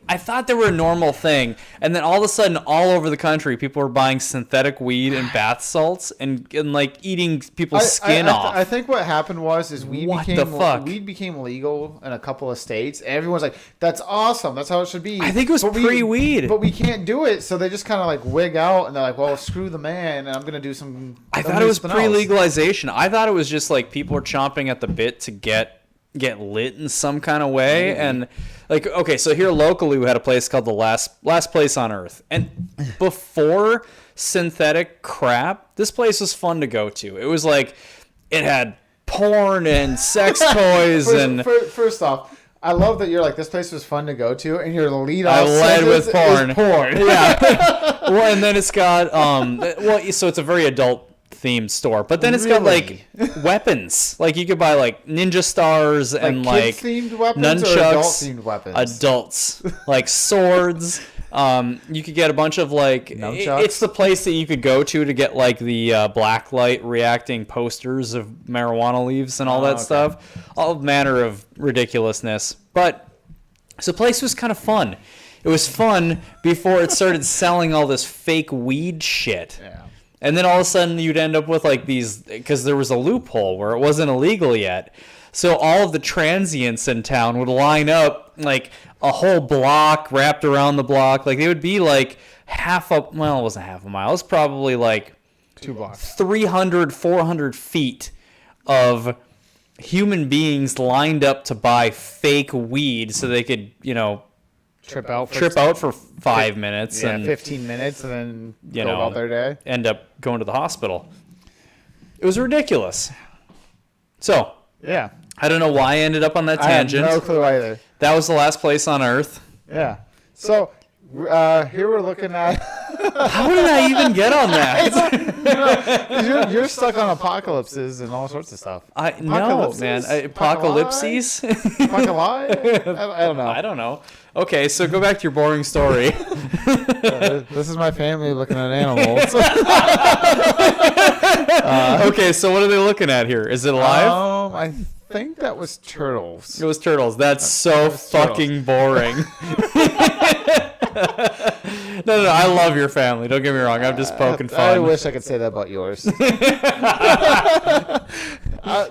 I thought they were a normal thing, and then all of a sudden, all over the country, people were buying synthetic weed and bath salts and like eating people's skin off. I think what happened was weed became legal in a couple of states. And everyone's like, "That's awesome. That's how it should be." I think it was pre-weed, but we can't do it. So they just kind of like wig out, and they're like, "Well, screw the man, and I'm gonna do some." I thought it was pre-legalization. I thought it was just like people were chomping at the bit to get lit in some kind of way. And like, okay, so here locally we had a place called the last place on earth, and before synthetic crap, this place was fun to go to. It was like, it had porn and sex toys and... First off, I love that you're like, this place was fun to go to, and your lead-off I led with porn. Yeah. Well, and then it's got, so it's a very adult-themed store, but then it's got, like, weapons. Like, you could buy, like, ninja stars and, like, kids-themed weapons nunchucks. or adult-themed weapons? Adults. Like, swords. You could get a bunch of, like, it's the place that you could go to get, like, the blacklight reacting posters of marijuana leaves and all that stuff. All manner of ridiculousness. But, so the place was kind of fun. It was fun before it started selling all this fake weed shit. Yeah. And then all of a sudden you'd end up with, like, these, because there was a loophole where it wasn't illegal yet. So all of the transients in town would line up, like, a whole block wrapped around the block. Like, they would be, like, it wasn't half a mile. It was probably, like, 2 blocks. 300, 400 feet of human beings lined up to buy fake weed so they could, Trip out for 5 minutes. Yeah, and 15 minutes and then go about their day. End up going to the hospital. It was ridiculous. So, yeah. I don't know why I ended up on that tangent. I have no clue either. That was the last place on Earth. Yeah. So, here we're looking at... How did I even get on that? You're stuck on apocalypses and all sorts of stuff. No, man. Apocalypses? Apocalypse? I don't know. I don't know. Okay, so go back to your boring story. This is my family looking at animals. Okay, so what are they looking at here? Is it alive? I think that was turtles. It was turtles. That's so fucking boring. No, I love your family. Don't get me wrong. I'm just poking fun. I wish I could say that about yours.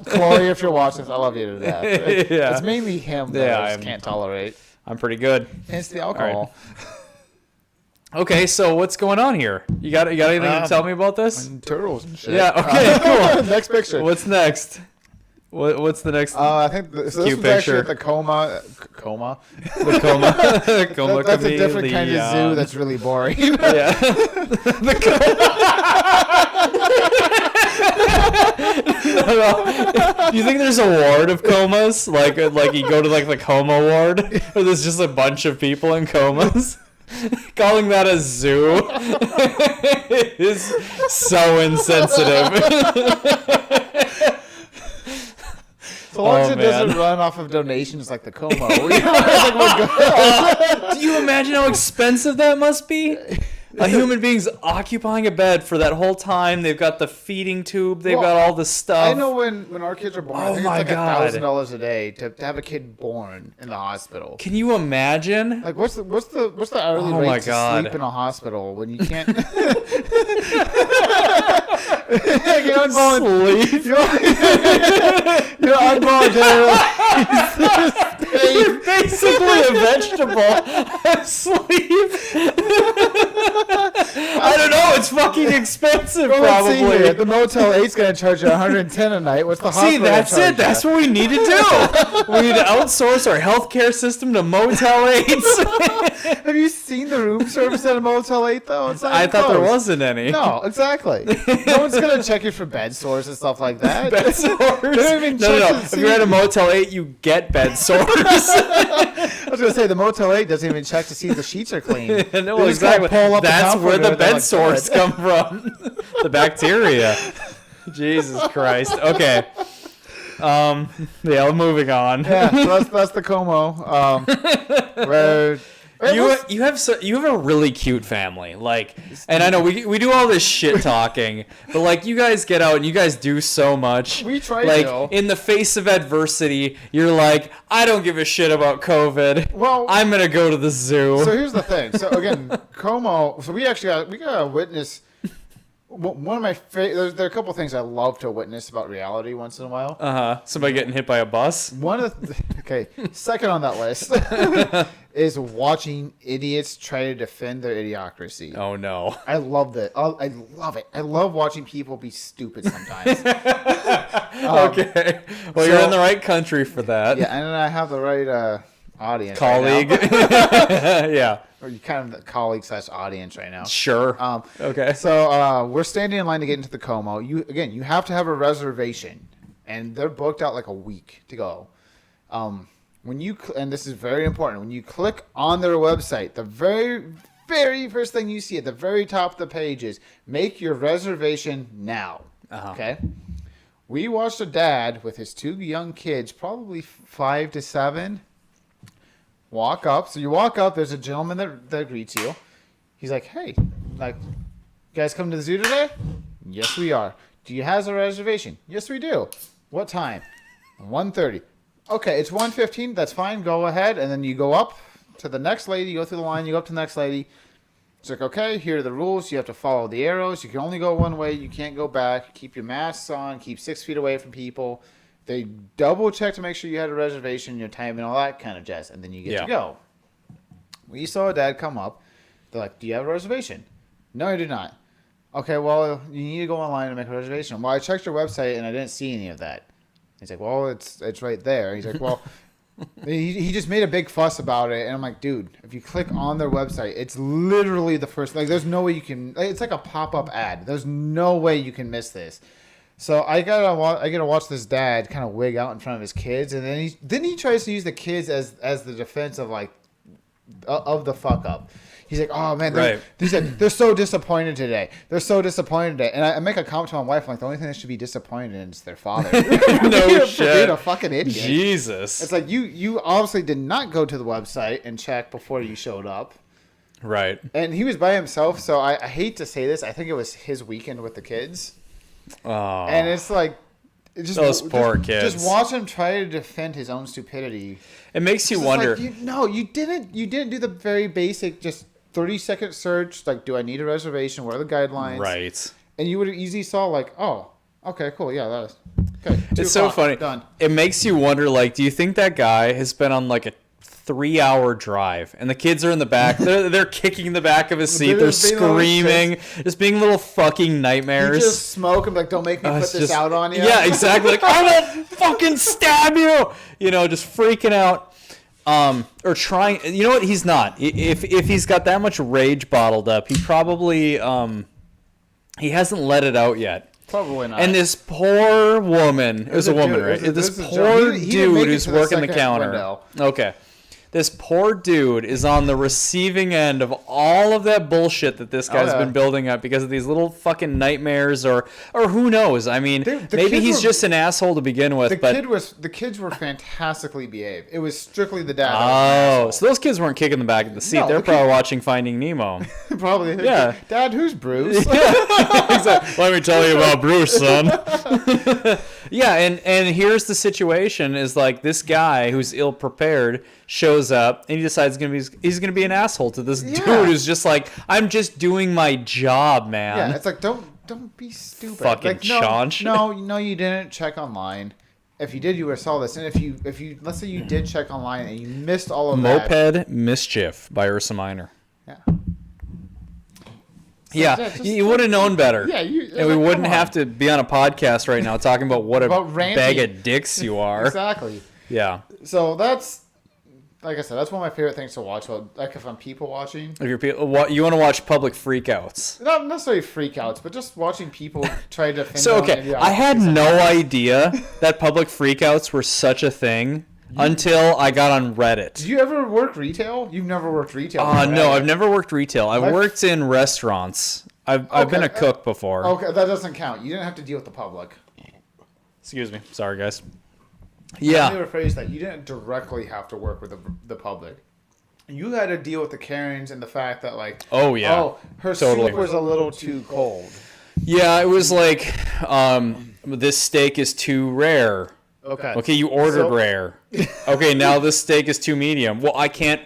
Chloe, if you're watching this, I love you to death. It's mainly him that I just can't tolerate. I'm pretty good. Hence the alcohol. Right. Okay, so what's going on here? You got anything to tell me about this? Turtles and shit. Yeah, okay, cool. Next picture. What's next? What's the next? I think this was actually at the coma. Coma. The coma. The coma. That's a different kind of zoo. That's really boring. Yeah. The coma. Do you think there's a ward of comas? Like you go to like the coma ward, where there's just a bunch of people in comas. Calling that a zoo is so insensitive. So long as it doesn't run off of donations like the Como. Do you imagine how expensive that must be? A human being's occupying a bed for that whole time. They've got the feeding tube. They've got all the stuff. I know when our kids are born, I think it's like $1,000 a day to have a kid born in the hospital. Can you imagine? Like what's the hourly rate to sleep in a hospital when you can't you're You're basically a vegetable asleep. I don't know. It's fucking expensive, probably. Let's see here. The Motel 8's going to charge you $110 a night. What's the hospital? See, that's it. That's what we need to do. We need to outsource our healthcare system to Motel 8s. Have you seen the room service at a Motel 8, though? It's I thought there wasn't any. No, exactly. No one's going to check you for bed sores and stuff like that. Bed sores? No. If you're at a Motel 8, you get bed sores. I was going to say, the Motel 8 doesn't even check to see if the sheets are clean. No, exactly. That's where the bed sores come from. The bacteria. Jesus Christ. Okay. Moving on. Yeah, so that's the Como. Where you have a really cute family, and I know we do all this shit talking, but you guys get out and you guys do so much. We try to. In the face of adversity, you're like, I don't give a shit about COVID. Well, I'm gonna go to the zoo. So here's the thing. So again, Como. So we got a witness. One of my favorite. There are a couple of things I love to witness about reality once in a while. Somebody getting hit by a bus. Second on that list is watching idiots try to defend their idiocracy. Oh no! I love that. I love it. I love watching people be stupid sometimes. Okay. Well, you're in the right country for that. Yeah, and I have the right audience. Colleague. Right now. Yeah. Or you kind of the colleague / audience right now. Sure. Okay. So we're standing in line to get into the Como. You have to have a reservation, and they're booked out like a week to go. And this is very important, when you click on their website, the very first thing you see at the very top of the page is make your reservation now. Okay. We watched a dad with his 2 young kids, probably 5 to 7, walk up. So you walk up, there's a gentleman that greets you. He's like, hey, like, you guys come to the zoo today? Yes, we are. Do you have a reservation? Yes, we do. What time? 1:30. Okay, it's 1:15. That's fine. Go ahead. And then you go up to the next lady. You go through the line. You go up to the next lady. It's like, okay, here are the rules. You have to follow the arrows. You can only go one way. You can't go back. Keep your masks on. Keep 6 feet away from people. They double check to make sure you had a reservation, your time, and all that kind of jazz. And then you get to go. We saw a dad come up. They're like, do you have a reservation? No, I do not. Okay, well, you need to go online and make a reservation. Well, I checked your website, and I didn't see any of that. He's like, well, it's right there. He's like, well... He just made a big fuss about it, and I'm like, dude, if you click on their website, it's literally the first. Like, there's no way you can. It's like a pop-up ad. There's no way you can miss this. So I gotta watch this dad kind of wig out in front of his kids, and then he tries to use the kids as the defense of like of the fuck up. He's like, oh man, he said they're so disappointed today. They're so disappointed today. And I make a comment to my wife, I'm like, the only thing they should be disappointed in is their father. No shit. Being a fucking idiot. Jesus. It's like you obviously did not go to the website and check before you showed up. Right. And he was by himself, so I hate to say this. I think it was his weekend with the kids. Oh. And it's like, those poor kids. Just watch him try to defend his own stupidity. It makes you wonder. Like, you didn't do the very basic, just 30-second search. Like, do I need a reservation? What are the guidelines? Right. And you would have easily saw like, oh, okay, cool, yeah, that is okay. It's so funny. Done. It makes you wonder. Like, do you think that guy has been on like a 3-hour drive, and the kids are in the back? They're kicking the back of his seat. They're screaming, just being little fucking nightmares. You just smoke and like, don't make me put this out on you. Yeah, exactly. Like, I'm gonna fucking stab you. You know, just freaking out. Or trying. You know what? He's not. If he's got that much rage bottled up, he probably he hasn't let it out yet. Probably not. And this poor woman. It was a woman, right? This poor dude who's working the counter. Window. Okay. This poor dude is on the receiving end of all of that bullshit that this guy's been building up because of these little fucking nightmares, or who knows? I mean, maybe he's just an asshole to begin with. The kids were fantastically behaved. It was strictly the dad. Oh, so those kids weren't kicking the back of the seat. They're probably watching Finding Nemo. Probably. Yeah. Dad, who's Bruce? Yeah. Exactly. Let me tell you about Bruce, son. Yeah, and here's the situation: is like this guy who's ill prepared shows up and he decides he's gonna be an asshole to this dude who's just like, I'm just doing my job, man. Yeah, it's like don't be stupid. Fucking like, chaunch. No, you didn't check online. If you did, you would have saw this. And if you let's say you did check online and you missed all of that. Moped Mischief by Ursa Minor. Yeah. Yeah, you would have known better. Yeah, and we wouldn't have to be on a podcast right now talking about what a bag of dicks you are. Exactly. Yeah. So that's, like I said, that's one of my favorite things to watch. Like if I'm people watching. If you're people, you want to watch public freakouts. Not necessarily freakouts, but just watching people try to defend. So okay, I had no idea that public freakouts were such a thing. Until I got on Reddit. Did you ever work retail? You've never worked retail. No, I've never worked retail. I've worked in restaurants. I've been a cook before. Okay, that doesn't count. You didn't have to deal with the public. Excuse me. Sorry, guys. Yeah. Let me rephrase that. You didn't directly have to work with the public. You had to deal with the Karens and the fact that like, her soup was a little too cold. Yeah, it was like, this steak is too rare. Okay, you ordered rare. Okay, now this steak is too medium. Well, I can't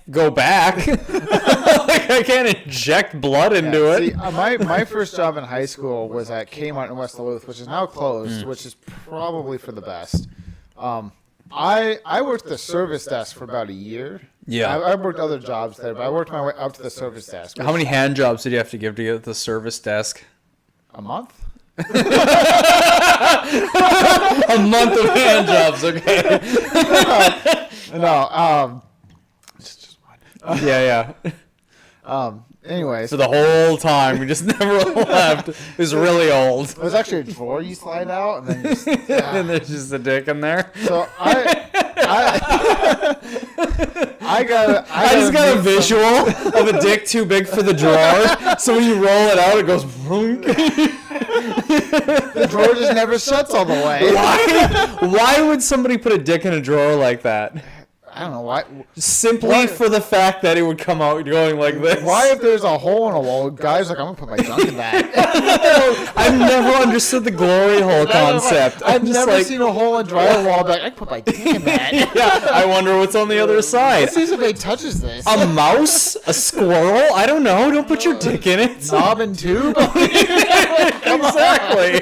go back. Like, I can't inject blood into it. See, my first job in high school was at Kmart in West Duluth, which is now closed, which is probably for the best. I worked the service desk for about a year. Yeah. I worked other jobs there, but I worked my way up to the service desk. How many hand jobs did you have to give to get the service desk? A month? A month of hand jobs, okay. No. Just one. Yeah. Anyways, For the whole time, we just never left. It was really old. there's actually a drawer you slide out, and then you just, And there's just a dick in there. So I just got a visual of a dick too big for the drawer. So when you roll it out, it goes. The drawer just never shuts all the way. Why would somebody put a dick in a drawer like that? I don't know why. Simply for the fact that it would come out going like this. Why, if there's a hole in a wall, guys like, I'm gonna put my junk in that. I've never understood the glory hole concept. I've never seen a hole in drywall. But I can put my dick in that. Yeah, I wonder what's on the other side. Let's see if anybody touches this. A mouse? A squirrel? I don't know. Don't put your dick in it. Knob and tube. Exactly.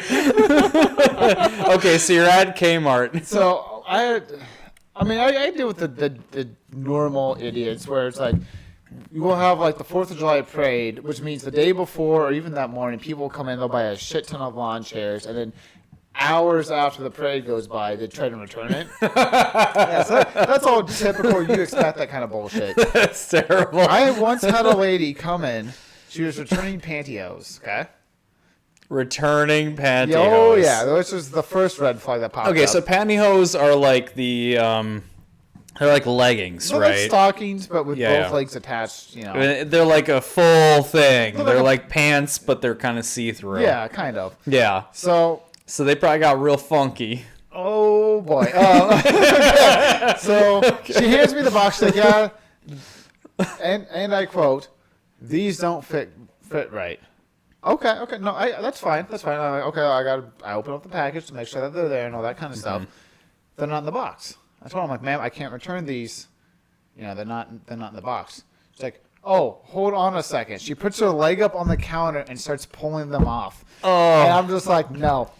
Okay, so you're at Kmart. So I deal with the normal idiots where it's like you will have like the 4th of July parade, which means the day before or even that morning, people will come in, they'll buy a shit ton of lawn chairs, and then hours after the parade goes by, they try to return it. Yeah, so that's all typical. You expect that kind of bullshit. That's terrible. I once had a lady come in. She was returning pantyhose. Okay. Returning pantyhose. Oh yeah, this was the first red flag that popped up. Okay, so pantyhose are like the they're like leggings, They're right? like stockings, but with both Yeah. legs attached. You know. They're like a full thing. They're like pants, but they're kind of see-through. Yeah, kind of. Yeah. So they probably got real funky. oh boy. So she hands me the box. She's like, yeah, and I quote, "These don't fit right." Okay, no, that's fine. I'm like, okay, I open up the package to make sure that they're there and all that kind of stuff. They're not in the box. I told her, I'm like, ma'am, I can't return these. You know, they're not in the box. She's like, oh, hold on a second. She puts her leg up on the counter and starts pulling them off. Oh. And I'm just like, nope.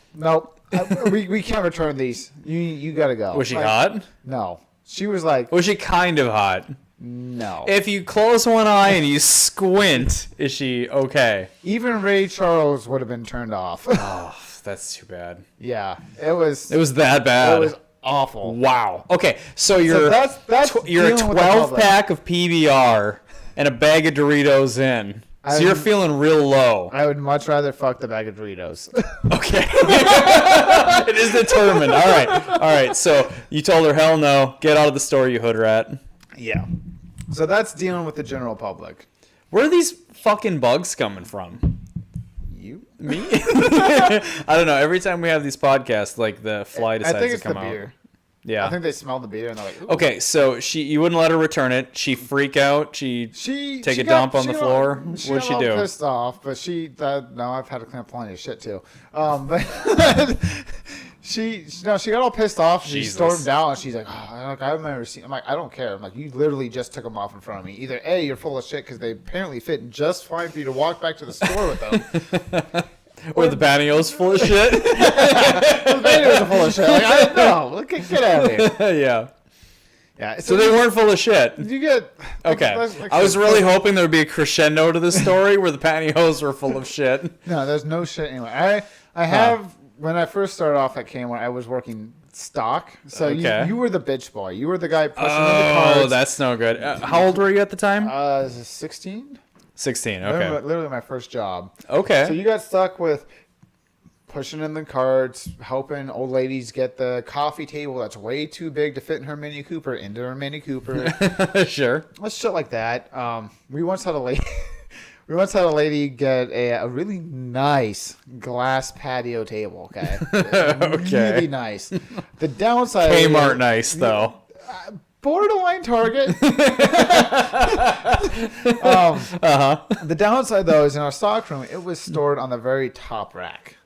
We can't return these. You gotta go. Was she like, hot? No. She was like, Was she kind of hot? no. If you close one eye and you squint, is she okay? Even Ray Charles would have been turned off. Oh, that's too bad. Yeah, it was. It was that bad. It was awful. Wow. Okay, so you're that's you're a dealing with the 12 public. pack of PBR and a bag of Doritos in. So you're feeling real low. I would much rather fuck the bag of Doritos. Okay. It is determined. All right. So you told her, hell no, get out of the store, you hood rat. Yeah. So that's dealing with the general public. Where are these fucking bugs coming from? You? Me? I don't know. Every time we have these podcasts, like the fly decides I think to it's come the out. beer. Yeah. I think they smelled the beer and they're like, ooh. Okay, so you wouldn't let her return it. She freak out. She take a dump on the floor. What'd she do? Pissed off, but no, I've had to clean up plenty of shit too. But she got all pissed off. She Jesus. stormed out and she's like, oh, I've never seen. I'm like, I don't care. I'm like, you literally just took them off in front of me. Either A, you're full of shit because they apparently fit just fine for you to walk back to the store with them. Or the pantyhose full of shit. The videos are full of shit. Like, I don't know. Get out of here. Yeah. Yeah. So they weren't full of shit. You get Okay. I was really hoping there would be a crescendo to this story where the pantyhose were full of shit. No, there's no shit anyway. I have when I first started off at Kmart, I was working stock. So Okay. you were the bitch boy. You were the guy pushing in the cards. Oh, that's no good. How old were you at the time? 16. 16. Okay. Literally my first job. Okay. So you got stuck with pushing in the carts, helping old ladies get the coffee table that's way too big to fit in her Mini Cooper into her Mini Cooper. Sure. Let's shit like that. We once had a lady. We once had a lady get a really nice glass patio table. Okay. Okay. Really nice. The downside. Kmart nice though. Borderline Target. The downside, though, is in our stockroom, it was stored on the very top rack.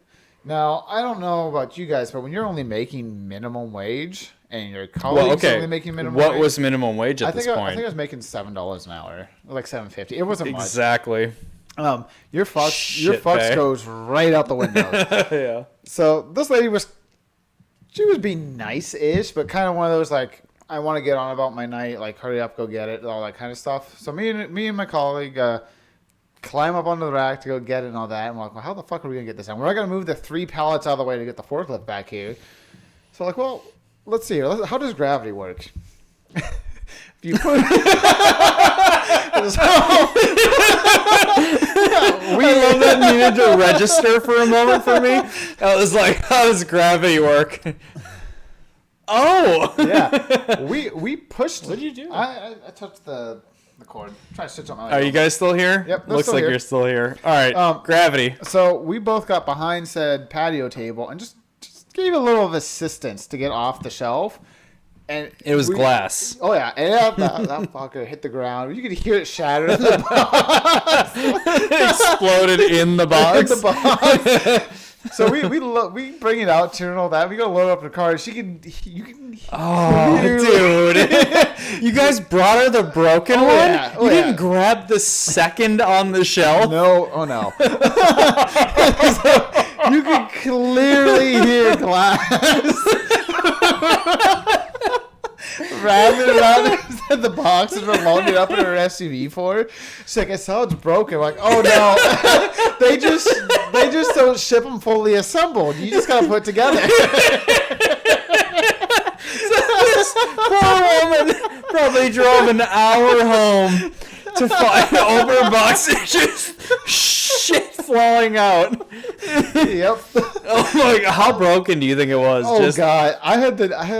Now, I don't know about you guys, but when you're only making minimum wage and your colleagues are only making minimum wage. What was minimum wage at this point? I think I was making $7 an hour, like $7.50. It wasn't much. Exactly. Your fucks goes right out the window. Yeah. So this lady was being nice-ish, but kind of one of those like, I want to get on about my night, like hurry up, go get it, all that kind of stuff. So me and my colleague climb up onto the rack to go get it and all that. And we're like, well, how the fuck are we gonna get this down? We're not gonna move the 3 pallets out of the way to get the forklift back here. So like, well, let's see here. How does gravity work? If you put I love that needed to register for a moment for me. I was like, how does gravity work? Oh! Yeah. We pushed. What did you do? I touched the cord. Try to stitch on my Are you guys still here? Yep, they're Looks still like here. you're still here. All right, gravity. So we both got behind said patio table and just gave a little of assistance to get off the shelf. And It was glass. Oh yeah, and that fucker hit the ground. You could hear it shatter in the box. Exploded in the box. In the box. So we bring it out, turn all that. We gotta load up the car. You can. Oh, dude! You guys brought her the broken one. Yeah. Oh, you didn't yeah. grab the second on the shelf. No, oh no. You can clearly hear glass. Ramming around in the box and we're loading it up in her SUV for her. She's like, I saw it's broken. I'm like, oh no. they just don't ship them fully assembled. You just gotta put it together. This poor woman probably drove an hour home to find over boxes, just shit flowing out. Yep. Oh my god, how broken do you think it was? Oh just god, I had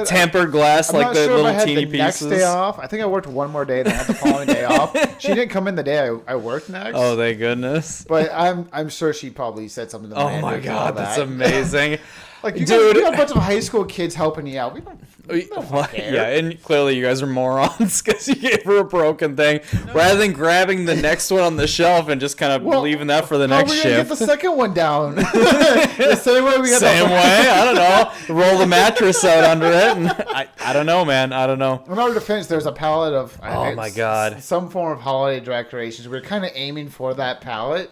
tempered glass, I'm like not the sure little if I had teeny the pieces. next day off. I think I worked one more day, then I had the following day off. She didn't come in the day I worked next. Oh, thank goodness. But I'm sure she probably said something to the Oh manager my and all god, that's that. amazing. Like you Dude. got a bunch of high school kids helping you out. We don't care. Yeah, and clearly you guys are morons because you gave her a broken thing rather than grabbing the next one on the shelf and just kind of leaving that for the How next are we gonna shift. get the second one down? The same way we got Same way, I don't know. Roll the mattress out under it, and I don't know, man. I don't know. In our defense, there's a pallet of Oh my God. some form of holiday decorations. We're kind of aiming for that pallet,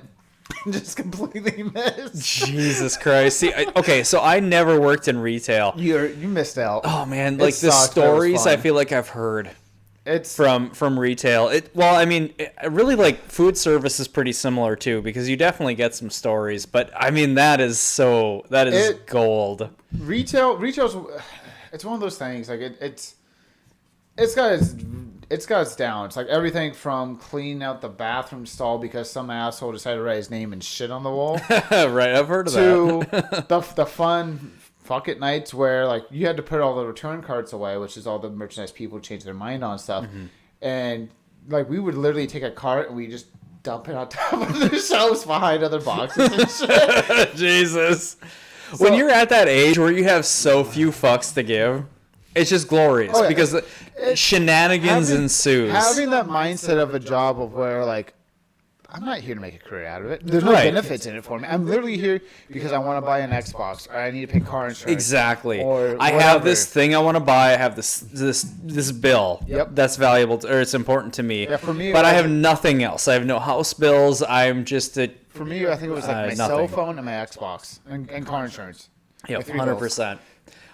and just completely missed. Jesus Christ. See, okay, so I never worked in retail. You missed out. Oh man, It like the sucked, but it was stories I fun. feel like I've heard It's from retail. I mean, really like food service is pretty similar too because you definitely get some stories. But I mean, that is gold. retail's. It's one of those things. Like it's got its downs. Like everything from cleaning out the bathroom stall because some asshole decided to write his name and shit on the wall. Right, I've heard of To that. the fun fuck it nights where like you had to put all the return carts away, which is all the merchandise people change their mind on stuff. And like we would literally take a cart and we just dump it on top of the shelves behind other boxes and shit. Jesus. When you're at that age where you have so few fucks to give, it's just glorious Oh, yeah. because shenanigans Having- ensues. Having that mindset of a job of where like I'm not here to make a career out of it. There's no Right. benefits in it for me. I'm literally here because I want to buy an Xbox or I need to pay car insurance. Exactly. Or I have whatever. this thing I want to buy. I have this bill. Yep. That's valuable or it's important to me. Yeah, for me, but I I- have nothing else. I have no house bills. I'm just a For me, I think it was like my cell nothing. phone and my Xbox and car insurance. Yeah, My 3 bills. 100%.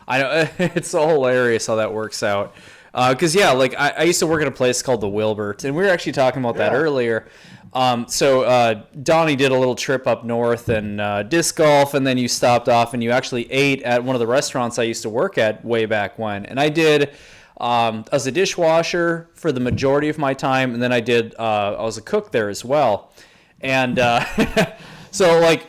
I know it's so hilarious how that works out. Because I used to work at a place called the Wilbert, and we were actually talking about that Yeah. earlier. So Donnie did a little trip up north and disc golf, and then you stopped off and you actually ate at one of the restaurants I used to work at way back when. And I did as a dishwasher for the majority of my time, and then I was a cook there as well. And so like,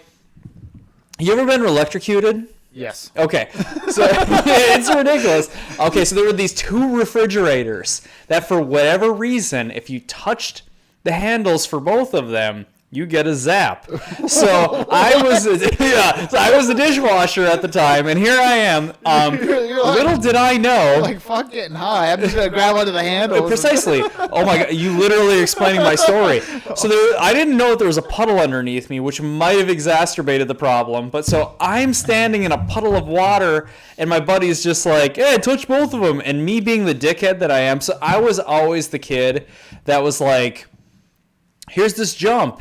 you ever been electrocuted? Yes. Okay, so it's ridiculous. Okay, so there were these 2 refrigerators that for whatever reason, if you touched the handles for both of them, you get a zap. So I was a dishwasher at the time, and here I am. You're like- Little did I know. Like fuck getting high. I'm just gonna grab onto the handles. Precisely. Oh my god, you literally explaining my story. So I didn't know that there was a puddle underneath me, which might have exacerbated the problem. But so I'm standing in a puddle of water, and my buddy's just like, "Hey, touch both of them." And me being the dickhead that I am, so I was always the kid that was like, "Here's this jump.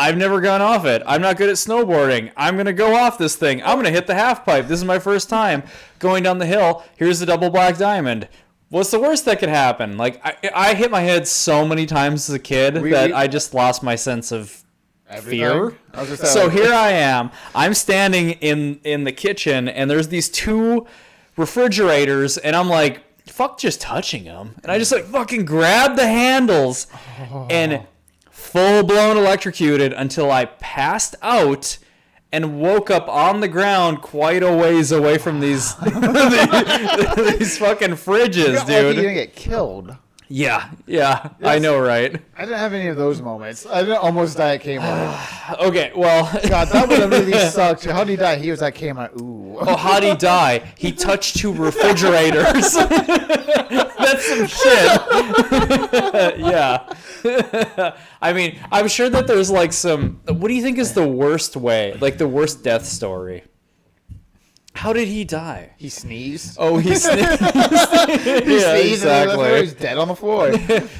I've never gone off it. I'm not good at snowboarding. I'm going to go off this thing. I'm going to hit the half pipe. This is my first time going down the hill. Here's the double black diamond." What's the worst that could happen? Like, I hit my head so many times as a kid that I just lost my sense of fear. I was just So here I am. I'm standing in the kitchen, and there's these 2 refrigerators, and I'm like, fuck just touching him. And I just like fucking grabbed the handles and full blown electrocuted until I passed out and woke up on the ground quite a ways away from these these fucking fridges, Lucky dude. you didn't get killed. Yeah, I know, right? I didn't have any of those moments. I didn't almost die at Kmart. Okay, well, God, that would have really sucked. How did he die? He was at Kmart. Ooh. oh, how'd he die? He touched 2 refrigerators. That's some shit. Yeah. I mean, I'm sure that there's like some. What do you think is the worst way? Like the worst death story? How did he die? He sneezed. Oh, he sneezed. He Yeah, sneezed and exactly. he's dead on the floor.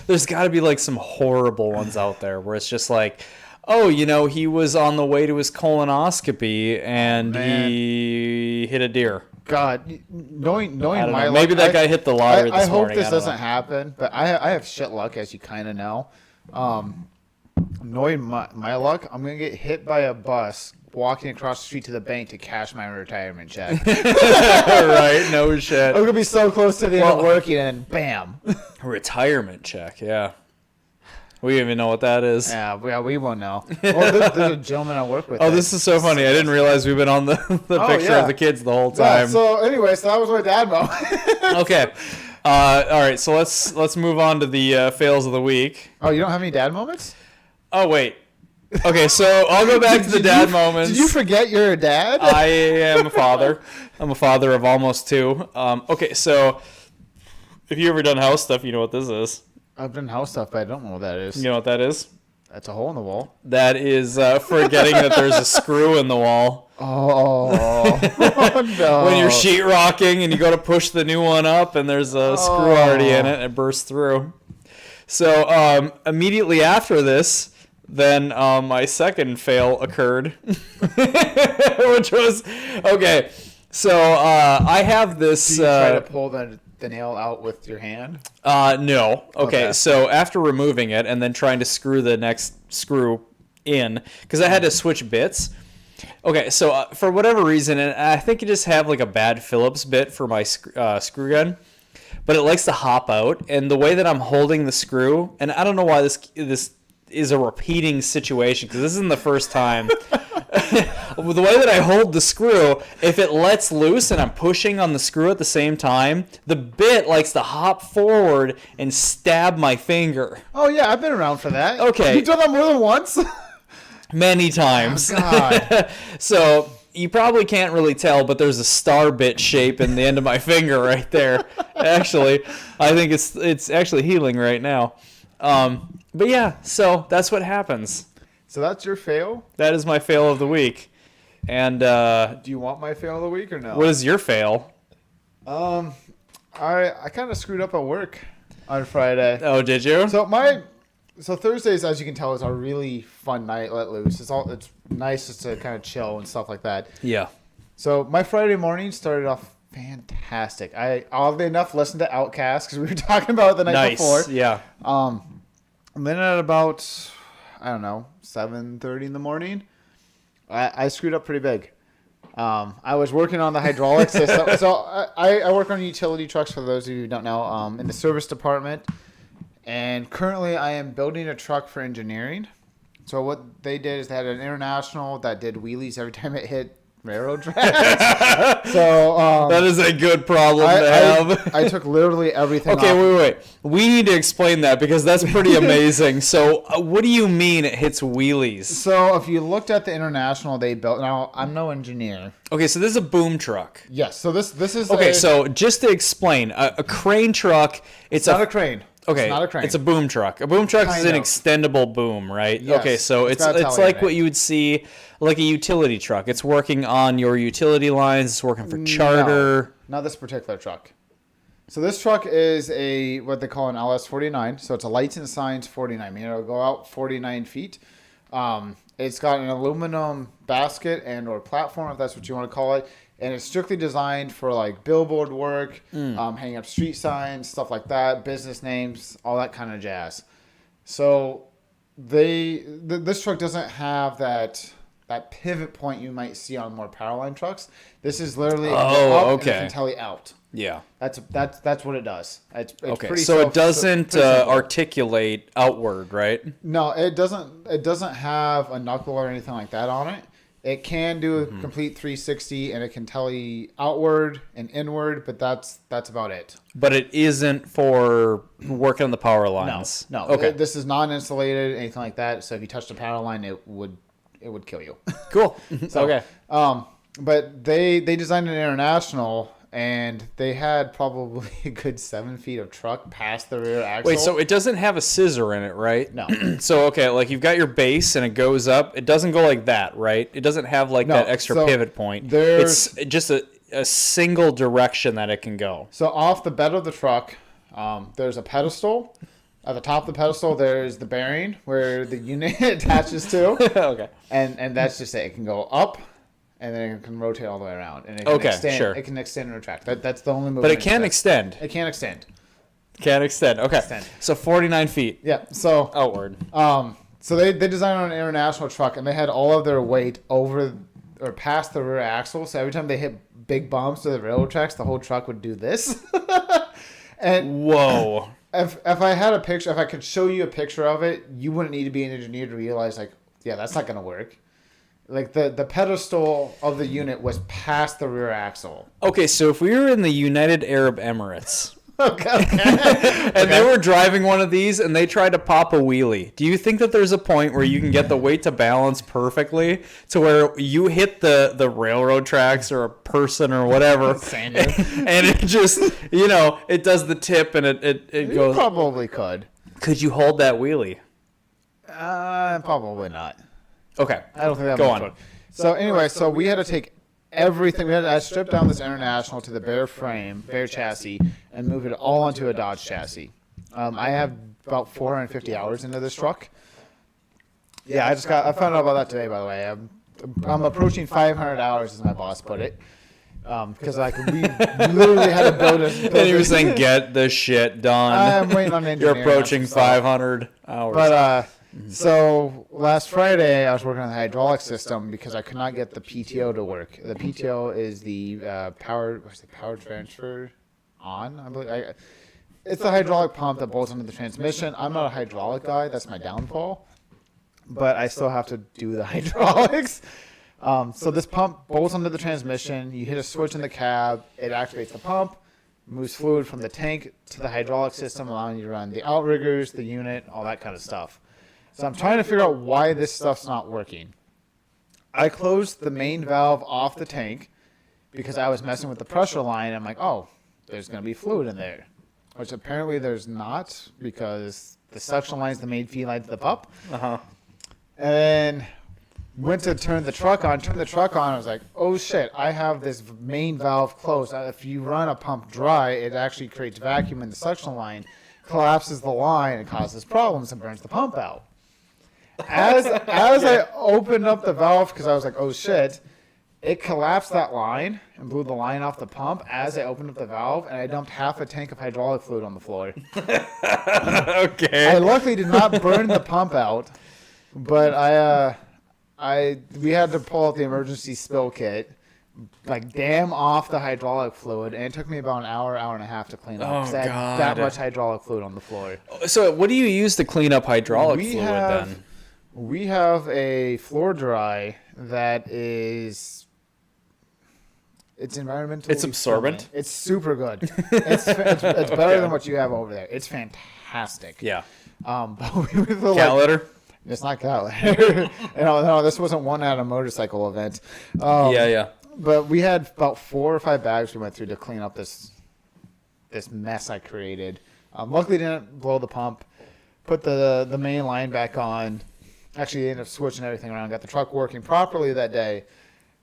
There's got to be like some horrible ones out there where it's just like, oh, you know, he was on the way to his colonoscopy and he hit a deer. God, knowing I don't my know. luck, Maybe that guy hit the lottery I this hope morning. this I don't doesn't know. happen, but I have shit luck, as you kind of know. Knowing my luck, I'm gonna get hit by a bus walking across the street to the bank to cash my retirement check. Right? No shit. I'm gonna be so close to the end of working, and bam. Retirement check, yeah. We don't even know what that is. Yeah, we won't know. Oh, there's a gentleman I work with. Oh, this is so funny. I didn't realize we've been on the picture yeah. of the kids the whole Yeah, time. so anyway, so that was my dad moment. Okay. All right, so let's move on to the fails of the week. Oh, you don't have any dad moments? Oh, wait. Okay, so I'll go back to the dad moments. Did you forget you're a dad? I am a father. I'm a father of almost 2. Okay, so if you ever done house stuff, you know what this is. I've done house stuff, but I don't know what that is. You know what that is? That's a hole in the wall. That is forgetting that there's a screw in the wall. Oh, no. When you're sheetrocking and you go to push the new one up and there's a screw already in it and it bursts through. So immediately after this, then my second fail occurred, which was, okay, so I have this... Do you try to pull the nail out with your hand? No. Okay, Okay. so after removing it and then trying to screw the next screw in, because I had to switch bits. Okay, so for whatever reason, and I think I just have like a bad Phillips bit for my screw gun, but it likes to hop out, and the way that I'm holding the screw, and I don't know why this is a repeating situation, because this isn't the first time. The way that I hold the screw, if it lets loose and I'm pushing on the screw at the same time, the bit likes to hop forward and stab my finger. Oh, yeah, I've been around for that. Okay. You've done that more than once? Many times. Oh, God. So you probably can't really tell, but there's a star bit shape in the end of my finger right there. Actually, I think it's actually healing right now. But yeah, so that's what happens. So that's your fail? That is my fail of the week. And Do you want my fail of the week or no? what is your fail? I kind of screwed up at work on Friday. Oh, did you? So Thursdays, as you can tell, is a really fun night. Let loose. It's nice just to kind of chill and stuff like that. Yeah. So my Friday morning started off fantastic. I oddly enough listened to Outkast because we were talking about it the night before. Yeah. And then at about, I don't know, 7:30 in the morning, I screwed up pretty big. I was working on the hydraulic system. So I work on utility trucks, for those of you who don't know, in the service department. And currently I am building a truck for engineering. So what they did is they had an international that did wheelies every time it hit railroad tracks. So That is a good problem to have. I took literally everything Okay, off. wait. We need to explain that because that's pretty amazing. So what do you mean it hits wheelies? So if you looked at the international they built, now I'm no engineer. Okay, so this is a boom truck. Yes, so this is Okay, so just to explain, a crane truck, it's not a crane. Okay, It's not a crane. It's a boom truck. A boom truck is Kind an of. extendable boom, right? Yes, Okay, so it's it's got a it's telly like in what it. you would see like a utility truck. It's working on your utility lines. It's working for charter. No, not this particular truck. So this truck is a what they call an LS49. So it's a lights and signs 49. Meaning it'll go out 49 feet. It's got an aluminum basket and or platform, if that's what you want to call it. And it's strictly designed for like billboard work, hanging up street signs, stuff like that, business names, all that kind of jazz. So this truck doesn't have that that pivot point you might see on more Powerline trucks. This is literally okay. and it can tele out. Yeah. That's what it does. It's Okay. pretty So it doesn't pretty simple. articulate outward, right? No, it doesn't. It doesn't have a knuckle or anything like that on it. It can do a complete 360, and it can tele outward and inward, but that's about it. But it isn't for working on the power lines. No. Okay. This is non-insulated, anything like that. So if you touch the power line, it would kill you. Cool. So, okay. But they designed an International, and they had probably a good 7 feet of truck past the rear axle. Wait, so it doesn't have a scissor in it, right? No. So, okay, like you've got your base and it goes up. It doesn't go like that, right? It doesn't have like that extra pivot point. It's just a single direction that it can go. So off the bed of the truck, there's a pedestal. At the top of the pedestal, there's the bearing where the unit attaches to. Okay. And that's just it. It can go up, and then it can rotate all the way around. And it can extend, sure. It can extend and retract. That's the only movement. But it can extend. It can extend. Can extend. Okay. So 49 feet. Yeah. So outward. So they designed an International truck, and they had all of their weight over or past the rear axle. So every time they hit big bumps to the railroad tracks, the whole truck would do this. And whoa. If I had a picture, if I could show you a picture of it, you wouldn't need to be an engineer to realize, like, yeah, that's not going to work. Like, the pedestal of the unit was past the rear axle. Okay, so if we were in the United Arab Emirates... Okay. And they were driving one of these and they tried to pop a wheelie. Do you think that there's a point where you can get the weight to balance perfectly to where you hit the railroad tracks or a person or whatever and it just, it does the tip and it goes... You probably could. Could you hold that wheelie? Probably not. Okay. I don't think that Go much on. would. So anyway, so we had to take everything. I stripped down this International to the bare chassis, and move it all onto a Dodge chassis. I have about 450 hours into this truck. Yeah, I found out about that today, by the way. I'm approaching 500 hours, as my boss put it. Because we literally had to build it. And he was saying, get the shit done. I'm waiting on engineering. You're approaching 500 hours. But, so last Friday, I was working on the hydraulic system because I could not get the PTO to work. The PTO is the power transfer on, I believe. It's the hydraulic pump that bolts into the transmission. I'm not a hydraulic guy. That's my downfall. But I still have to do the hydraulics. So this pump bolts onto the transmission. You hit a switch in the cab. It activates the pump, moves fluid from the tank to the hydraulic system, allowing you to run the outriggers, the unit, all that kind of stuff. So I'm trying to figure out why this stuff's not working. I closed the main valve off the tank because I was messing with the pressure line. I'm like, oh, there's going to be fluid in there, which apparently there's not because the suction line is the main feed line to the pump. Uh-huh. And then went to turn the truck on. I was like, oh, shit, I have this main valve closed. If you run a pump dry, it actually creates vacuum in the suction line, collapses the line, and causes problems and burns the pump out. As I opened up the valve, because I was like, oh shit, it collapsed that line and blew the line off the pump as I opened up the valve, and I dumped half a tank of hydraulic fluid on the floor. Okay. I luckily did not burn the pump out, but we had to pull out the emergency spill kit, like dam off the hydraulic fluid, and it took me about an hour and a half to clean up. Oh, I had God. that much hydraulic fluid on the floor. So what do you use to clean up hydraulic fluid then? We have a floor dry that is... It's environmentally... It's absorbent? friendly. It's super good. It's better than what you have over there. It's fantastic. Yeah. But we were Cat litter? It's not cat litter. No, this wasn't one at a motorcycle event. Yeah. But we had about 4 or 5 bags we went through to clean up this mess I created. Luckily, didn't blow the pump. Put the main line back on. Actually, ended up switching everything around. Got the truck working properly that day.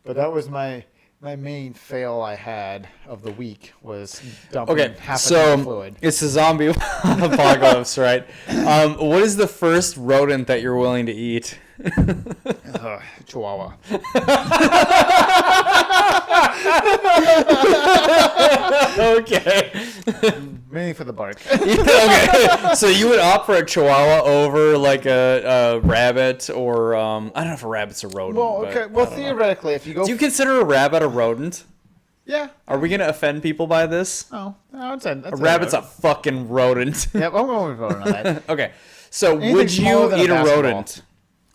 But that was my main fail I had of the week was dumping half a tank of fluid. It's a zombie apocalypse, right? What is the first rodent that you're willing to eat? Chihuahua. Okay. Mainly for the bark. Okay, so you would opt for a Chihuahua over like a rabbit, or I don't know if a rabbit's a rodent. Well, okay. Well, theoretically, if you go, do you consider a rabbit a rodent? Yeah. Are we gonna offend people by this? Oh, no, that's a rabbit's a fucking rodent. Yep, I'm going with rodent on that. Okay, so Anything would you smaller eat than a a basketball. rodent?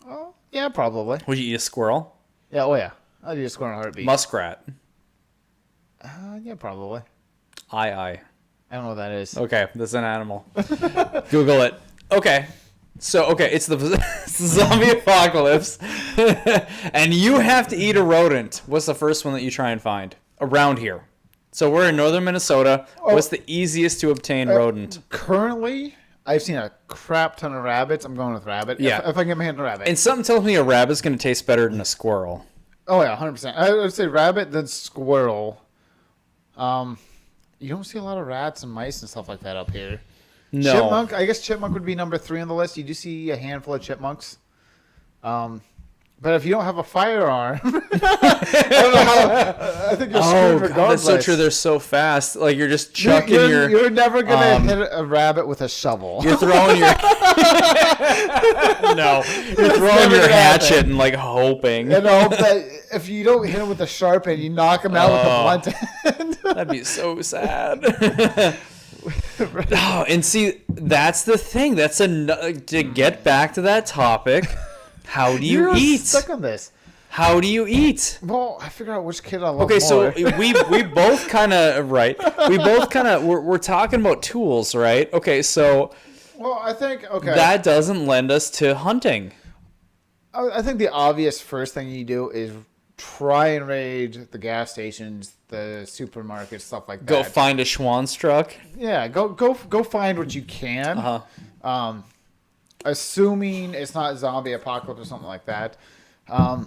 Oh, yeah, probably. Would you eat a squirrel? Yeah, oh yeah. I'd just score in a heartbeat. Muskrat. Yeah, probably. Aye. I don't know what that is. Okay, that's an animal. Google it. Okay. So, it's the zombie apocalypse. And you have to eat a rodent. What's the first one that you try and find? Around here. So we're in northern Minnesota. What's the easiest to obtain rodent? Currently, I've seen a crap ton of rabbits. I'm going with rabbit. Yeah. If I can get my hand on a rabbit. And something tells me a rabbit's going to taste better than a squirrel. Oh, yeah, 100%. I would say rabbit, then squirrel. You don't see a lot of rats and mice and stuff like that up here. No. Chipmunk, I guess chipmunk would be number 3 on the list. You do see a handful of chipmunks. But if you don't have a firearm, I don't know how. I think you're screwed regardless. That's so true. They're so fast. Like you're just chucking You're never gonna hit a rabbit with a shovel. You're throwing your no. You're throwing your hatchet and like hoping. And hope that if you don't hit him with a sharp end, you knock him out with a blunt end. That'd be so sad. Oh, and see, that's the thing. That's to get back to that topic. How do you eat? Stuck on this. How do you eat? Well, I figure out which kid I love Okay, more. so we both kind of We both kind of we're talking about tools, right? Okay, so well, I think that doesn't lend us to hunting. I think the obvious first thing you do is try and raid the gas stations, the supermarkets, stuff like that. Go find a Schwann's truck. Yeah, go find what you can. Uh-huh. Assuming it's not zombie apocalypse or something like that. But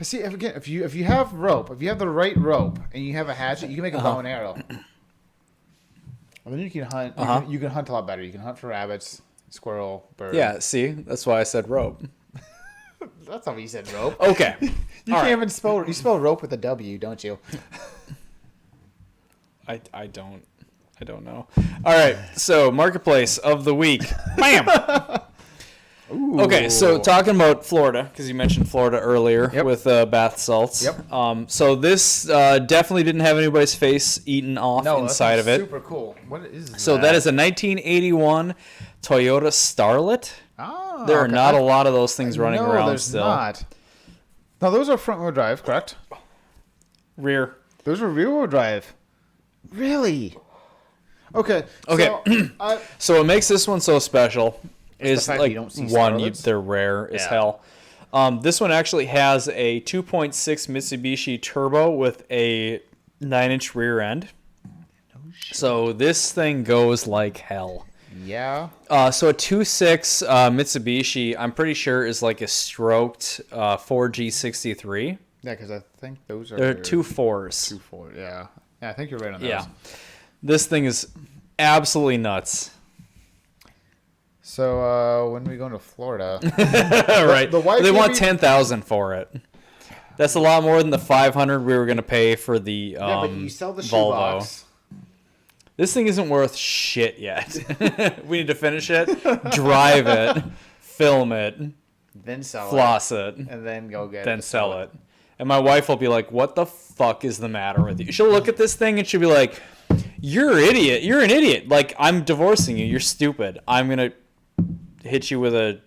see, if you have rope, if you have the right rope and you have a hatchet, you can make a bow and arrow. And then you can hunt. You can hunt a lot better. You can hunt for rabbits, squirrel, bird. Yeah, see, that's why I said rope. That's not what you said, rope. Okay, you can't even spell. You spell rope with a W, don't you? I don't know. All right, so marketplace of the week. Bam. Ooh. Okay, so talking about Florida, because you mentioned Florida earlier with bath salts. Yep. So this definitely didn't have anybody's face eaten off inside of it. Super cool. What is that? So that is a 1981 Toyota Starlet. Oh, There are not a lot of those things running around there's still. Not. Now those are front-wheel drive, correct? Rear. Those are rear-wheel drive. Really? Okay. So what makes this one so special is the fact like you don't see they're rare as hell. This one actually has a 2.6 Mitsubishi turbo with a 9-inch rear end. No shit. So this thing goes like hell. Yeah. So a 2.6 Mitsubishi, I'm pretty sure is like a stroked 4G63. Yeah, because I think those are... They're 2.4s. 2.4, yeah. Yeah, I think you're right on those. Yeah. This thing is absolutely nuts. So when are we going to Florida? Right. They want maybe... $10,000 for it. That's a lot more than the $500 we were going to pay for the but you sell the Volvo. shoebox. This thing isn't worth shit yet. We need to finish it, drive it, film it, then sell floss it, and then go get then sell it. And my wife will be like, "What the fuck is the matter with you?" She'll look at this thing and she'll be like, "You're an idiot. You're an idiot. Like, I'm divorcing you. You're stupid. I'm going to hit you with a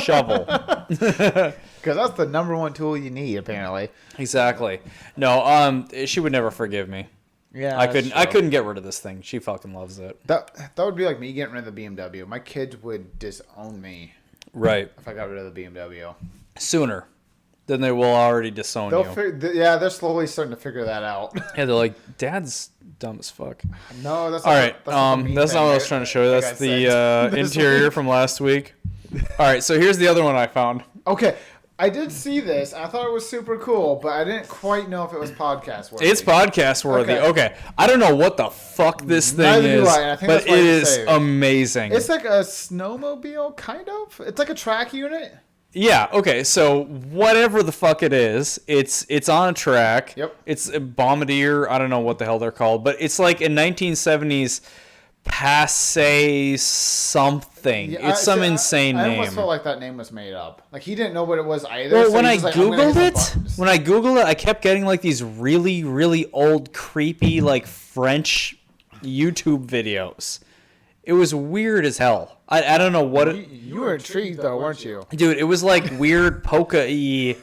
shovel." Because that's the number one tool you need, apparently. Exactly. No, she would never forgive me. Yeah, I couldn't get rid of this thing. She fucking loves it. That would be like me getting rid of the BMW. My kids would disown me. Right. If I got rid of the BMW. Sooner than they will already disown you. They're slowly starting to figure that out. Yeah, they're like, Dad's dumb as fuck. No, that's all right. That's not what I was trying to show you. That's the interior from last week. All right, so here's the other one I found. Okay, I did see this. I thought it was super cool, but I didn't quite know if it was podcast worthy. It's podcast worthy. Okay. I don't know what the fuck this thing Neither is, do I, and I think but that's why it it's is saved. amazing. It's like a snowmobile, kind of. It's like a track unit. Yeah. Okay. So whatever the fuck it is, it's on a track. Yep. It's a bombardier. I don't know what the hell they're called, but it's like a 1970s passe something. Yeah, it's some insane I name. almost felt like that name was made up. Like he didn't know what it was either. Well, so when he I was like, I'm gonna hit googled some it, buttons. when I googled it, I kept getting like these really, really old, creepy, like French YouTube videos. It was weird as hell. I don't know what it. You were intrigued though, weren't you? Dude, it was like weird polka-y.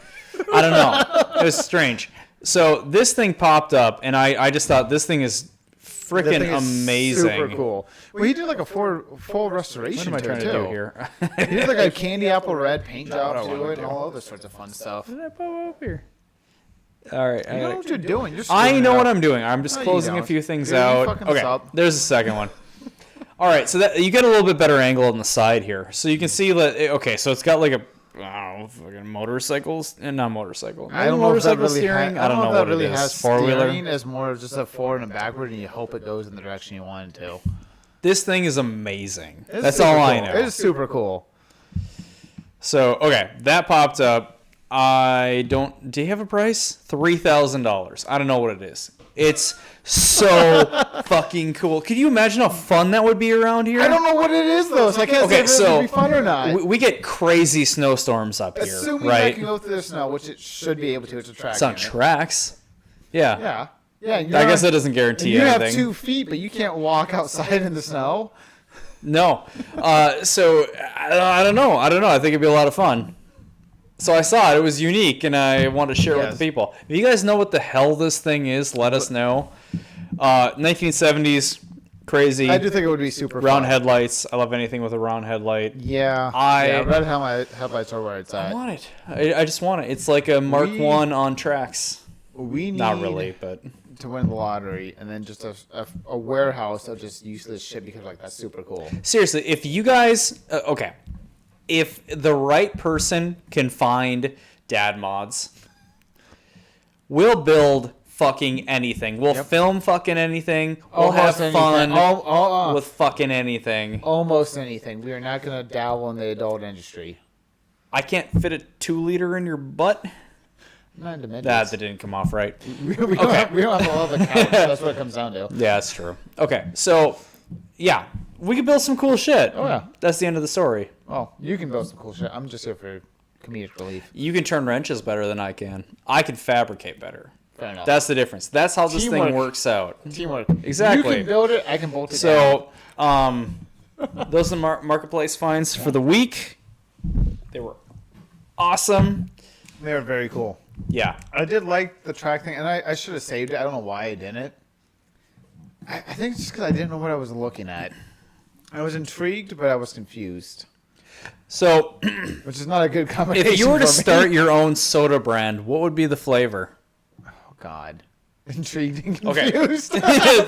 I don't know. It was strange. So this thing popped up, and I just thought this thing is That freaking thing is amazing. Super cool. Well, he did like a full restoration. What am I trying to do here? He did like a candy apple red paint job to it, and all other sorts of fun stuff. Did I pop up here? All right. You know what you're doing. You're I screwing know it what up. I'm doing. I'm just No, you closing a don't. few things You're out. fucking this Okay, up. there's the second one. All right, so that you get a little bit better angle on the side here, so you can see that. Okay, so it's got like a fucking motorcycles and not motorcycle. I don't know if that motorcycle really steering. I don't know if what that really it is. has Four-wheeler. steering as more of just a forward and backward, and you hope it goes in the direction you want it to. This thing is amazing. It's That's super all I cool. know. It is super cool. So okay, that popped up. I don't. Do you have a price? $3,000. I don't know what it is. It's so fucking cool. Can you imagine how fun that would be around here? I don't know what it is though, so I can't say if it would be fun or not. We get crazy snowstorms up here, Assuming I right? can go through the snow, which it should be able to. It's a track. It's on unit. tracks. Yeah. Yeah. Yeah. I guess that doesn't guarantee you anything. have 2 feet, but you can't walk outside in the snow. No. So I don't know. I think it'd be a lot of fun. So I saw it. It was unique, and I wanted to share it with the people. If you guys know what the hell this thing is, let us know. 1970s, crazy. I do think it would be super round fun. headlights. I love anything with a round headlight. Yeah. Red headlights are where it's I at. want it. I just want it. It's like a Mark 1 on tracks. We need Not really, but to win the lottery, and then just a warehouse of just useless shit because like that's super cool. seriously, if you guys, okay, if the right person can find dad mods, we'll build fucking anything. We'll film fucking anything. We'll Almost have fun anything. with fucking anything. Almost anything. We are not going to dabble in the adult industry. I can't fit a 2-liter in your butt. Not into midgets. That didn't come off right. we don't have a love the couch. That's what it comes down to. Yeah, that's true. Okay, so yeah, we could build some cool shit. Oh, yeah. That's the end of the story. Well, you can build some cool shit. I'm just here for comedic relief. You can turn wrenches better than I can. I can fabricate better. Fair enough. That's the difference. That's how this Teamwork. thing works out. Teamwork. Exactly. You can build it. I can bolt it down. So, those are the marketplace finds for the week. They were awesome. They were very cool. Yeah. I did like the track thing, and I should have saved it. I don't know why I didn't. I think it's just because I didn't know what I was looking at. I was intrigued, but I was confused, So, which is not a good combination. if you were to for me. start your own soda brand, what would be the flavor? Oh God, intrigued and Okay. confused. Think about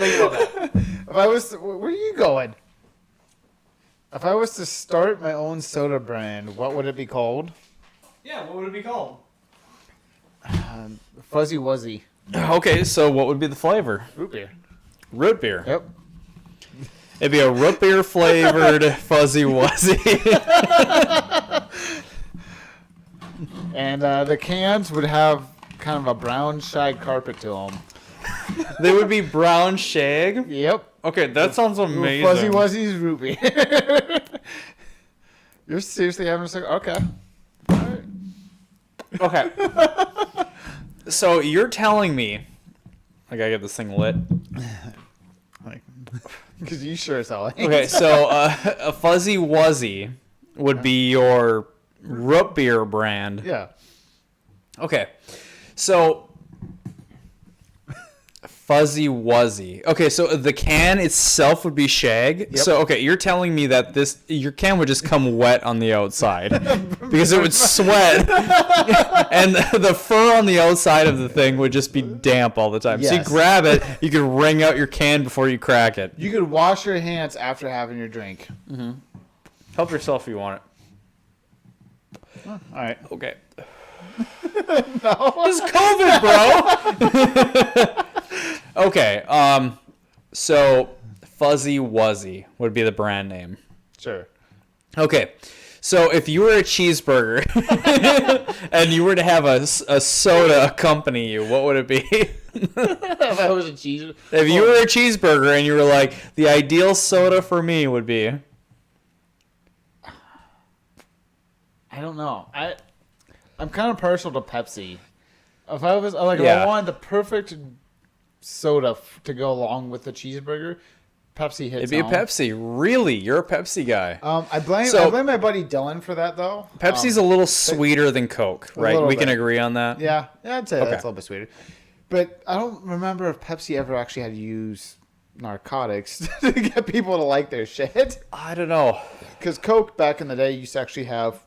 that. If I was, where are you going? If I was to start my own soda brand, what would it be called? Yeah, what would it be called? Fuzzy Wuzzy. Okay, so what would be the flavor? Root beer. Root beer. Yep. It'd be a root beer flavored Fuzzy Wuzzy. And the cans would have kind of a brown shag carpet to them. They would be brown shag. Yep. Okay, that sounds amazing. Fuzzy Wuzzy's root beer. You're seriously having a second? Okay. All right. Okay. So you're telling me, I gotta get this thing lit. Because you sure as hell ain't. Okay, so a Fuzzy Wuzzy would be your root beer brand. Yeah. Okay, so Fuzzy Wuzzy. Okay, so the can itself would be shag. Yep. So okay, you're telling me that your can would just come wet on the outside because it would sweat, and the fur on the outside of the thing would just be damp all the time. So you Yes. grab it, you can wring out your can before you crack it. You could wash your hands after having your drink. Help yourself if you want it. All right. Okay. No. It's COVID, bro. Okay. So Fuzzy Wuzzy would be the brand name. Sure. Okay. So if you were a cheeseburger and you were to have a soda accompany you, what would it be? If I was a cheese. If you were a cheeseburger and you were like, the ideal soda for me would be. I don't know. I'm kind of partial to Pepsi. If I was like, if Yeah. I wanted the perfect soda to go along with the cheeseburger, Pepsi hits. It'd be a home. Pepsi. Really? You're a Pepsi guy. I blame my buddy Dylan for that though. Pepsi's a little sweeter than Coke, right? little We can bit. agree on that. Yeah, I'd say Okay. that's a little bit sweeter. But I don't remember if Pepsi ever actually had to use narcotics to get people to like their shit. I don't know. Because Coke back in the day used to actually have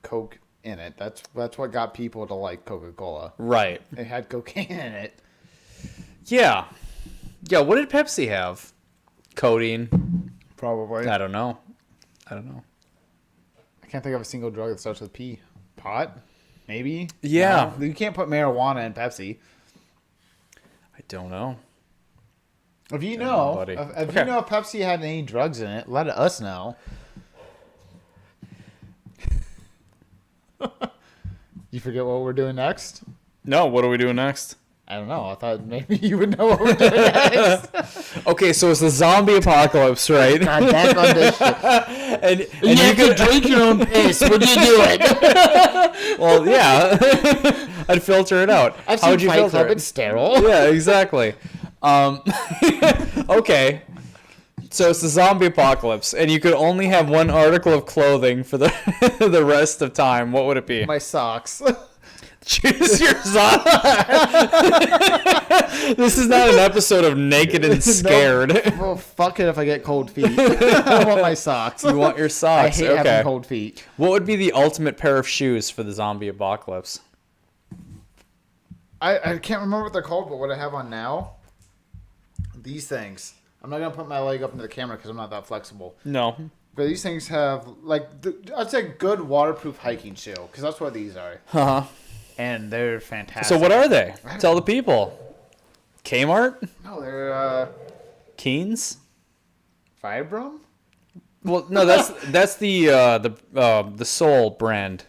Coke in it. That's what got people to like Coca-Cola. Right. It had cocaine in it. Yeah. Yeah, what did Pepsi have? Codeine? Probably. I don't know. I can't think of a single drug that starts with P. Pot? Maybe? Yeah. No, you can't put marijuana in Pepsi. I don't know. If you Don't know, know, buddy. if Okay. you know if Pepsi had any drugs in it, let us know. You forget what we're doing next? No, what are we doing next? I don't know. I thought maybe you would know what we're doing next. Okay, so it's the zombie apocalypse, right? God, back on this shit. and You have could to drink your own piss. What are you doing? Well, yeah. I'd filter it out. I've How seen would you Fight filter Club. it? It's sterile. Yeah, exactly. Okay. So it's the zombie apocalypse, and you could only have one article of clothing for the the rest of time. What would it be? My socks. Choose your socks. This is not an episode of Naked and Scared. Well, fuck it if I get cold feet. I want my socks. You want your I socks. hate Okay. having cold feet. What would be the ultimate pair of shoes for the zombie apocalypse? I can't remember what they're called, but what I have on now, these things. I'm not going to put my leg up into the camera because I'm not that flexible. No. But these things have, like, I'd say good waterproof hiking shoe because that's what these are. Uh-huh. And they're fantastic. So what are they? Tell the people. Kmart? No, they're Keens? Vibram? Well, no, that's the Soul brand.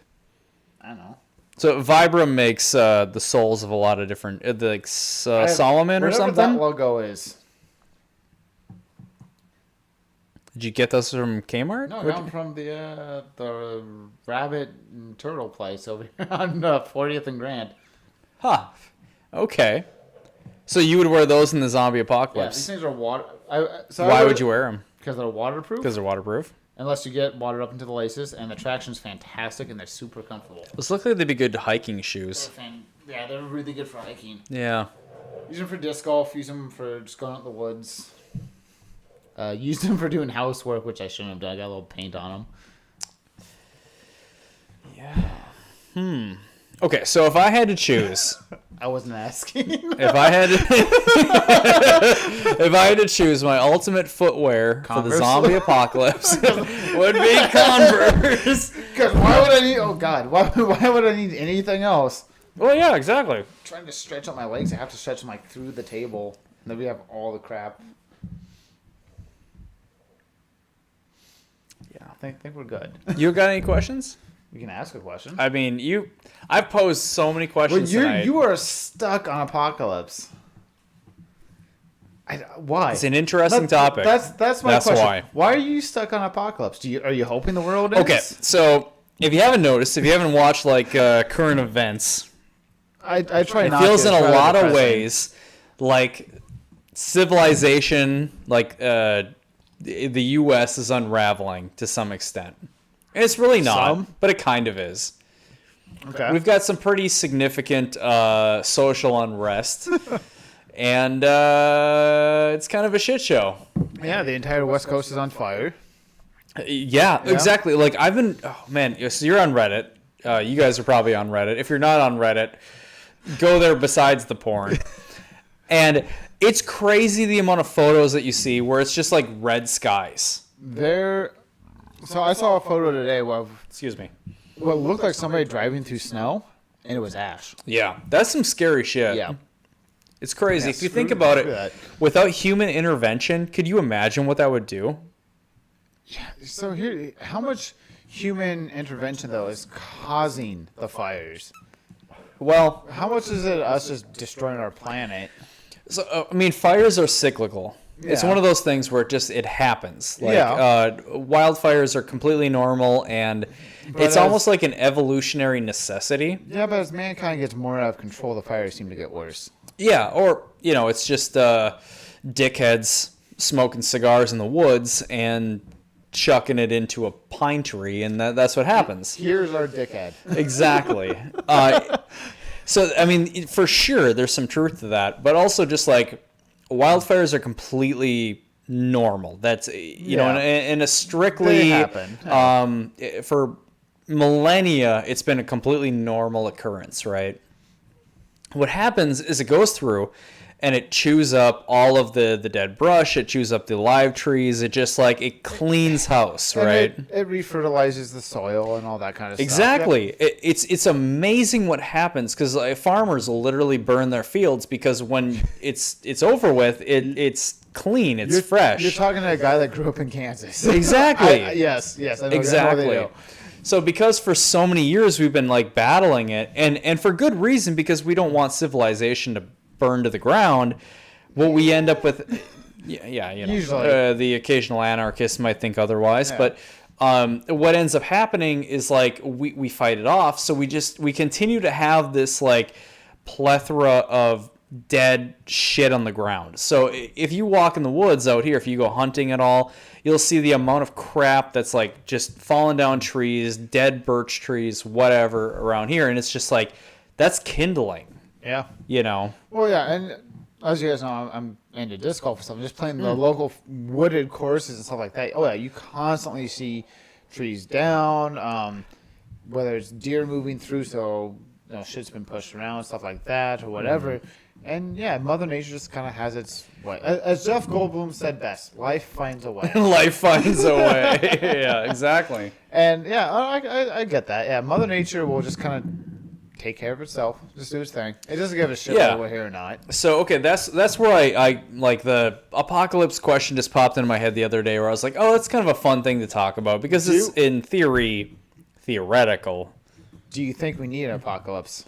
I don't know. So Vibram makes the soles of a lot of different, like Solomon or Whatever something. that logo is. Did you get those from Kmart? No, I'm from the rabbit and turtle place over here on 40th and Grand. Huh. Okay. So you would wear those in the zombie Yeah, apocalypse. these things are water. Why would you wear them? Because they're waterproof. Because they're waterproof. Unless you get water up into the laces, and the traction's fantastic, and they're super comfortable. Those look like they'd be good hiking shoes. Yeah, they're really good for hiking. Yeah. Use them for disc golf. Use them for just going out in the woods. Use them for doing housework, which I shouldn't have done. I got a little paint on them. Yeah. Okay, so if I had to choose, I wasn't asking. if I had to choose my ultimate footwear for the Converse? zombie apocalypse, would be Converse. Because why would I need? Oh God, why would I need anything else? Well, yeah, exactly. Trying to stretch out my legs, I have to stretch them like through the table. And then we have all the crap. Yeah. I think we're good. You got any questions? We can ask a question. I mean, I've posed so many questions tonight. You are stuck on apocalypse. Why? It's an interesting topic. That's my That's question. why. Why are you stuck on apocalypse? Are you hoping the world ends? Okay, so if you haven't noticed, if you haven't watched like current events, I try it not feels to. in It's a rather lot of depressing. ways like civilization, like the U.S. is unraveling to some extent. And it's really not, Some? but it kind of is. Okay. We've got some pretty significant social unrest, and it's kind of a shit show. Yeah, the entire West Coast is on fire. Yeah, exactly. Like I've been, oh man, so you're on Reddit. You guys are probably on Reddit. If you're not on Reddit, go there besides the porn. And it's crazy the amount of photos that you see where it's just like red skies. So I saw a photo today of Excuse me. what looked like somebody driving through snow, and it was ash. Yeah, that's some scary shit. Yeah. It's crazy. Yeah, if you think screw about it, that. without human intervention, could you imagine what that would do? So here, how much human intervention though is causing the fires? Well, How much is it us just destroying our planet? so I mean, fires are cyclical. It's Yeah. one of those things where it happens. Like Yeah. wildfires are completely normal, and it's as- almost like an evolutionary necessity. Yeah, but as mankind gets more out of control, the fires seem to get worse. Yeah, or it's just dickheads smoking cigars in the woods and chucking it into a pine tree, and that's what happens. Here's our dickhead. Exactly. So, I mean, for sure, there's some truth to that, but also just like wildfires are completely normal. That's, you know, in a strictly, They happen. For millennia, it's been a completely normal occurrence, right? What happens is it goes through and it chews up all of the dead brush. It chews up the live trees. It just it cleans house, And right? It refertilizes the soil and all that kind of stuff. Exactly. It's amazing what happens because farmers will literally burn their fields because when it's over with, it's clean, it's fresh. You're talking to a guy that grew up in Kansas. Exactly. Yes. I know, I know Exactly. they do. So because for so many years we've been battling it, and for good reason, because we don't want civilization to burn to the ground, what we end up with, Usually. the occasional anarchist might think otherwise, but what ends up happening is we fight it off, so we continue to have this plethora of dead shit on the ground. So if you walk in the woods out here, if you go hunting at all, you'll see the amount of crap that's just falling down trees, dead birch trees, whatever around here, and it's just that's kindling, Yeah. you know. Well, yeah, and as you guys know, I'm into disc golf and stuff. I'm just playing the local wooded courses and stuff like that. Oh yeah, you constantly see trees down, whether it's deer moving through, so shit's been pushed around, stuff like that, or whatever. And yeah, Mother Nature just kind of has its way. As Jeff Goldblum said best, life finds a way. Life finds a way. Yeah, exactly. And yeah, I get that. Yeah, Mother Nature will just kind of take care of itself, just do its thing. It doesn't give a shit whether we're here or not. So okay, that's where I like the apocalypse question just popped into my head the other day, where I was like, oh, that's kind of a fun thing to talk about because it's in theory theoretical. Do you think we need an apocalypse?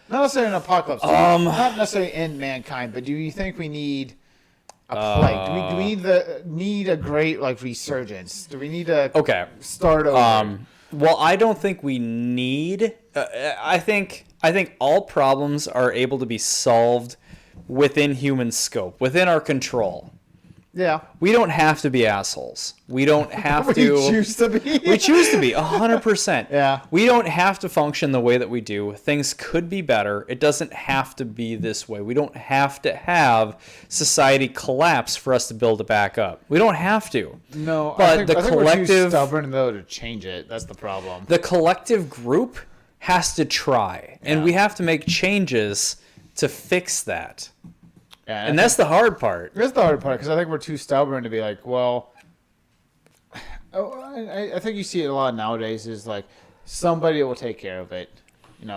Not necessarily an apocalypse. Not necessarily end mankind, but do you think we need a plague? Do we need a great resurgence? Do we need to start over? Well, I don't think we need. I think all problems are able to be solved within human scope, within our control. Yeah. We don't have to be assholes. We don't have to. We choose to be. We choose to be 100%. Yeah. We don't have to function the way that we do. Things could be better. It doesn't have to be this way. We don't have to have society collapse for us to build it back up. We don't have to. No, but I think we're too stubborn though to change it. That's the problem. The collective group has to try, and we have to make changes to fix that. Yeah, and that's the hard part. That's the hard part because I think we're too stubborn to be like, well. I think you see it a lot nowadays. Is somebody will take care of it.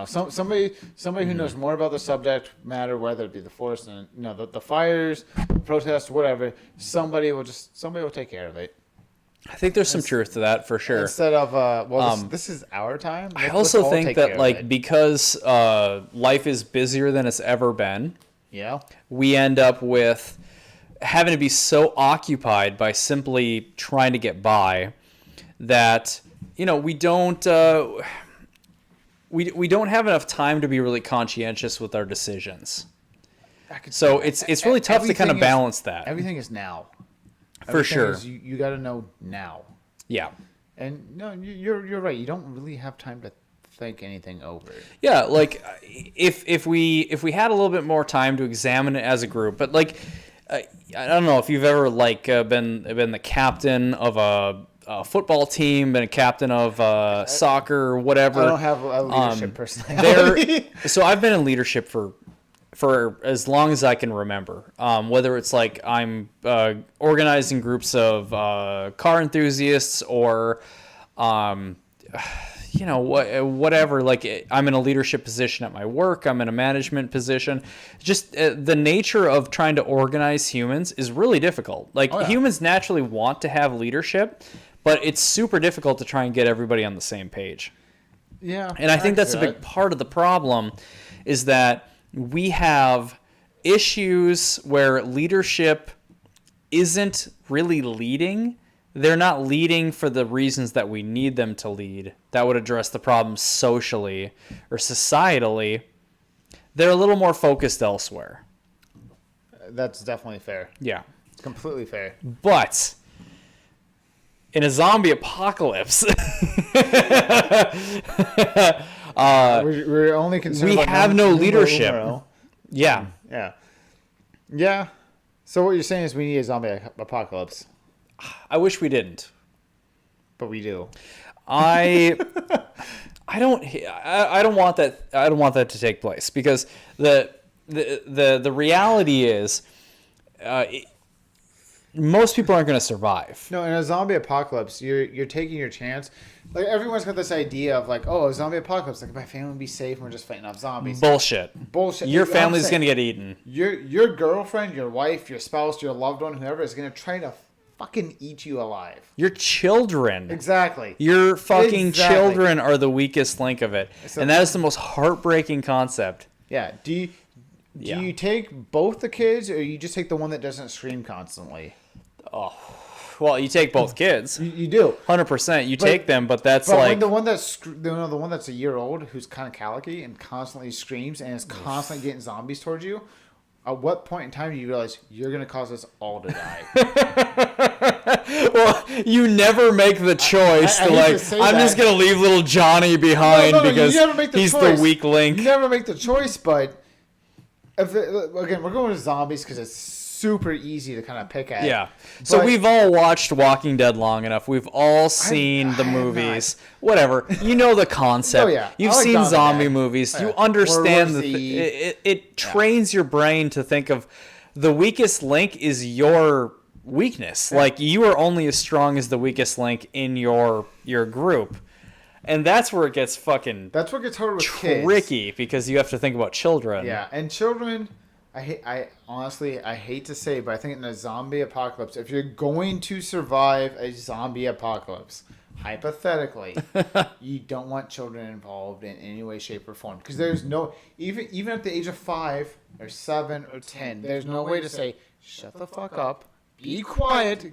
Somebody who knows more about the subject matter, whether it be the forest and the fires, protests, whatever. Somebody will take care of it. I think there's some truth to that for sure. Instead of this is our time. I also think that because life is busier than it's ever been. Yeah. We end up with having to be so occupied by simply trying to get by that we don't we don't have enough time to be really conscientious with our decisions. So it's really tough to kind of balance that. Everything is now. For sure. You got to know now. Yeah. And no, you're right. You don't really have time to think anything over. Yeah, if we had a little bit more time to examine it as a group, but I don't know if you've ever been the captain of a football team, been a captain of soccer, whatever. I don't have a leadership personality. So I've been in leadership for as long as I can remember. Whether it's I'm organizing groups of car enthusiasts or whatever, I'm in a leadership position at my work, I'm in a management position. Just the nature of trying to organize humans is really difficult. Humans naturally want to have leadership, but it's super difficult to try and get everybody on the same page. Yeah. And I think that's a big part of the problem, is that we have issues where leadership isn't really leading. They're not leading for the reasons that we need them to lead. That would address the problem socially or societally. They're a little more focused elsewhere. That's definitely fair. Yeah. It's completely fair. But in a zombie apocalypse, we're only concerned we about have no leadership. Yeah. Yeah. Yeah. So what you're saying is we need a zombie apocalypse, I wish we didn't. but we do. I don't want that. I don't want that to take place, because the reality is, most people aren't going to survive. No, in a zombie apocalypse, you're taking your chance. Like, everyone's got this idea of like, oh, a zombie apocalypse, like my family will be safe and we're just fighting off zombies. Bullshit. Your I'm family's saying, going to get eaten. Your girlfriend, your wife, your spouse, your loved one, whoever is going to try to fucking eat you alive. Your children. Exactly. Your fucking children are the weakest link of it. So, and that is the most heartbreaking concept. Yeah. Do you take both the kids, or you just take the one that doesn't scream constantly? Oh, well, you take both kids. You do. 100%. You take them, but that's But like... when the one that's a year old, who's kind of calicky and constantly screams and is constantly getting zombies towards you, at what point in time do you realize you're going to cause us all to die? Well, you never make the choice I'm just going to leave little Johnny behind because he's the weak link. You never make the choice, but again, we're going to zombies because it's super easy to kind of pick at. Yeah. So we've all watched Walking Dead long enough. We've all seen the I have movies. Whatever. You know the concept. Oh, yeah. You've like seen zombie movies. Yeah. You understand the it trains your brain to think of the weakest link is your weakness. Yeah. Like, you are only as strong as the weakest link in your group. And that's where it gets fucking That's what gets hard with tricky kids. Because you have to think about children. Yeah, and children, I honestly hate to say, but I think in a zombie apocalypse, if you're going to survive a zombie apocalypse, hypothetically, you don't want children involved in any way, shape, or form. Because there's no, even at the age of 5 or 7 or 10, there's no way to say, shut the fuck up, be quiet,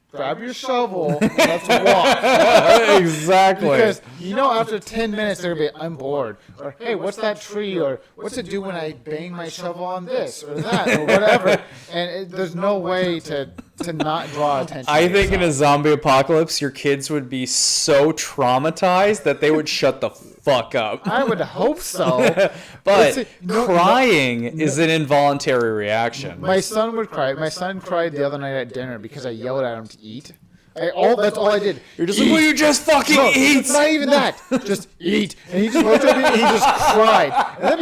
grab your shovel, and let's walk. Exactly. Because after 10 minutes they're gonna be, I'm bored, or hey, what's that tree, or what's it do when I bang my shovel on this or that or whatever, and there's no way to not draw attention. I think in a zombie apocalypse, your kids would be so traumatized that they would shut the fuck up. I would hope so. But crying is an involuntary reaction. My son would cry. My son cried the other night at dinner because I yelled at him to eat. That's all I did. You're just like, will you just fucking eat? It's not even that. Just eat. And he just looked at me and he just cried. And then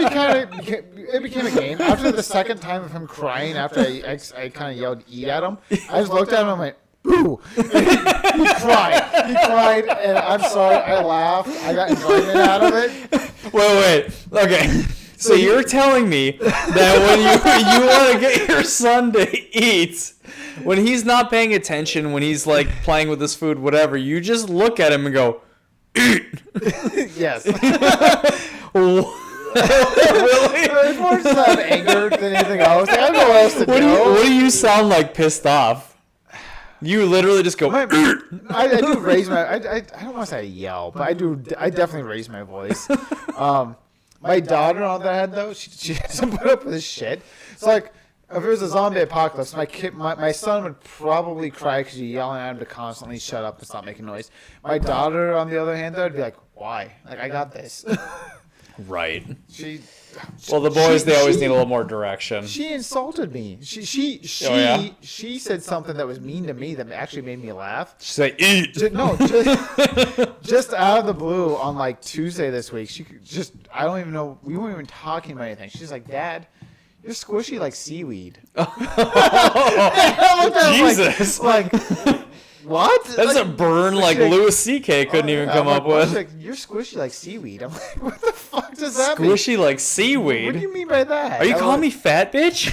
it became a game. After the second time of him crying, after I kind of yelled eat at him, I just looked at him and went, boo. He cried. He cried, and I'm sorry. I laughed. I got enjoyment out of it. Wait. Okay. So you're telling me that when you want to get your son to eat, when he's not paying attention, when he's like playing with his food, whatever, you just look at him and go, eat. Yes. Really? It's more just out of anger than anything else. I don't know what else to do. What do you sound like pissed off? You literally just go. I do raise my. I don't want to say yell, but I do. I definitely raise my voice. My daughter, on the other hand, though, she doesn't put up with this shit. It's like, if it was a zombie apocalypse, my son would probably cry because you're yelling at him to constantly shut up and stop making noise. My daughter, on the other hand, though, would be like, why? Like, I got this. Right. Well, the boys, they always need a little more direction. She insulted me. She said something that was mean to me that actually made me laugh. She's like, eat. Just out of the blue on like Tuesday this week. I don't even know. We weren't even talking about anything. She's like, Dad, you're squishy like seaweed. Jesus. Like What? That's a burn like Louis C.K. couldn't even come up with. Like, you're squishy like seaweed. I'm like, what the fuck does that mean? Squishy like seaweed? What do you mean by that? Are you calling me fat, bitch?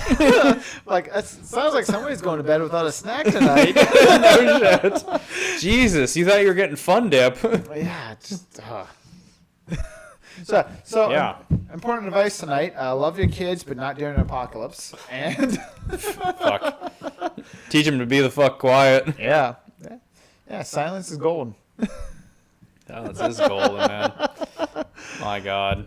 Like, it sounds like somebody's going to bed without a snack tonight. No shit. Jesus, you thought you were getting Fun Dip. Yeah, just... So Yeah. Important advice tonight. Love your kids, but not during an apocalypse. And... Fuck. Teach them to be the fuck quiet. Yeah. Yeah, silence is golden. Silence is golden, man. My God.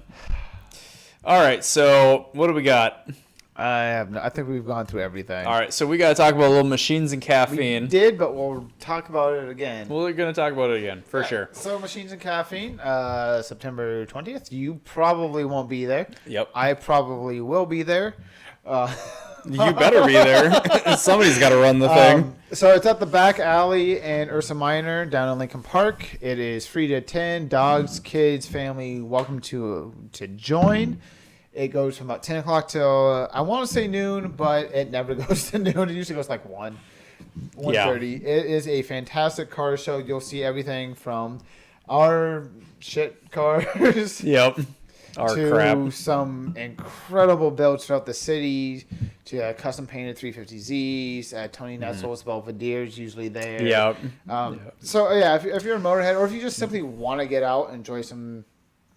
All right, so what do we got? I think we've gone through everything. All right, so we got to talk about little machines and We caffeine. did, but we'll talk about it again. We're going to talk about it again, for sure. So machines and caffeine, September 20th. You probably won't be there. Yep. I probably will be there. You better be there. Somebody's got to run the thing. So it's at the back alley in Ursa Minor down in Lincoln Park. It is free to attend. Dogs, kids, family, welcome to join. It goes from about 10 o'clock till, I want to say noon, but it never goes to noon. It usually goes like 1:30. It is a fantastic car show. You'll see everything from our shit cars Yep. Our to crap. some incredible builds throughout the city, to custom painted 350Zs. Tony Nessel's Belvedere's usually there. Yep. So yeah, if you're a motorhead, or if you just simply want to get out and enjoy some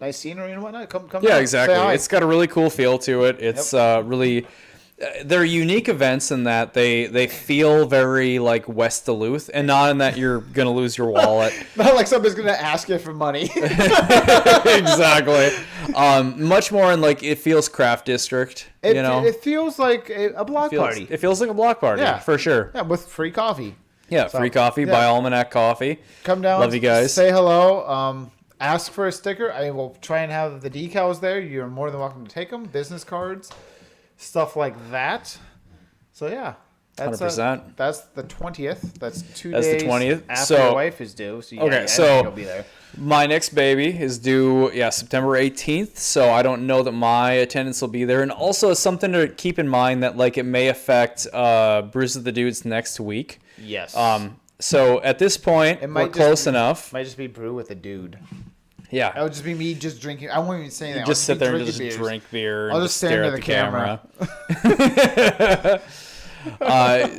nice scenery and whatnot, come Yeah, down, exactly. say hi. It's got a really cool feel to it. It's really... they're unique events in that they feel very like West Duluth, and not in that you're going to lose your wallet. Not like somebody's gonna ask you for money. Exactly. Much more in like it feels craft district. It feels like a block party. It feels like a block party. Yeah. For sure. Yeah, with free coffee. Yeah, So, free coffee. yeah. Buy Almanac coffee. Come down. Love you guys. Say hello. Ask for a sticker. I will try and have the decals there. You're more than welcome to take them. Business cards, stuff like that. So yeah, that's 100%. That's the 20th. That's two That's the days 20th. after So- your wife is due. So Okay, I so- think you'll be there. My next baby is due, September 18th, so I don't know that my attendance will be there. And also something to keep in mind that like it may affect Brews of the Dudes next week. Yes. So at this point, It might we're just close be- enough. Might just be brew with a dude. That Yeah. would just be me just drinking. I won't even say anything. I'll Just sit be there and drinking just beers. drink beer I'll and just just stare stand at to the the camera.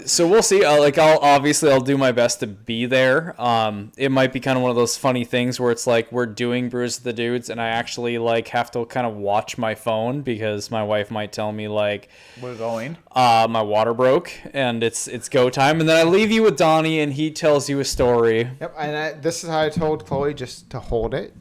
So we'll see. I'll do my best to be there. It might be kind of one of those funny things where it's like we're doing Brews of the Dudes, and I actually like have to kind of watch my phone because my wife might tell me like We're going. my water broke and it's go time, and then I leave you with Donnie and he tells you a story. Yep. And this is how I told Chloe just to hold it.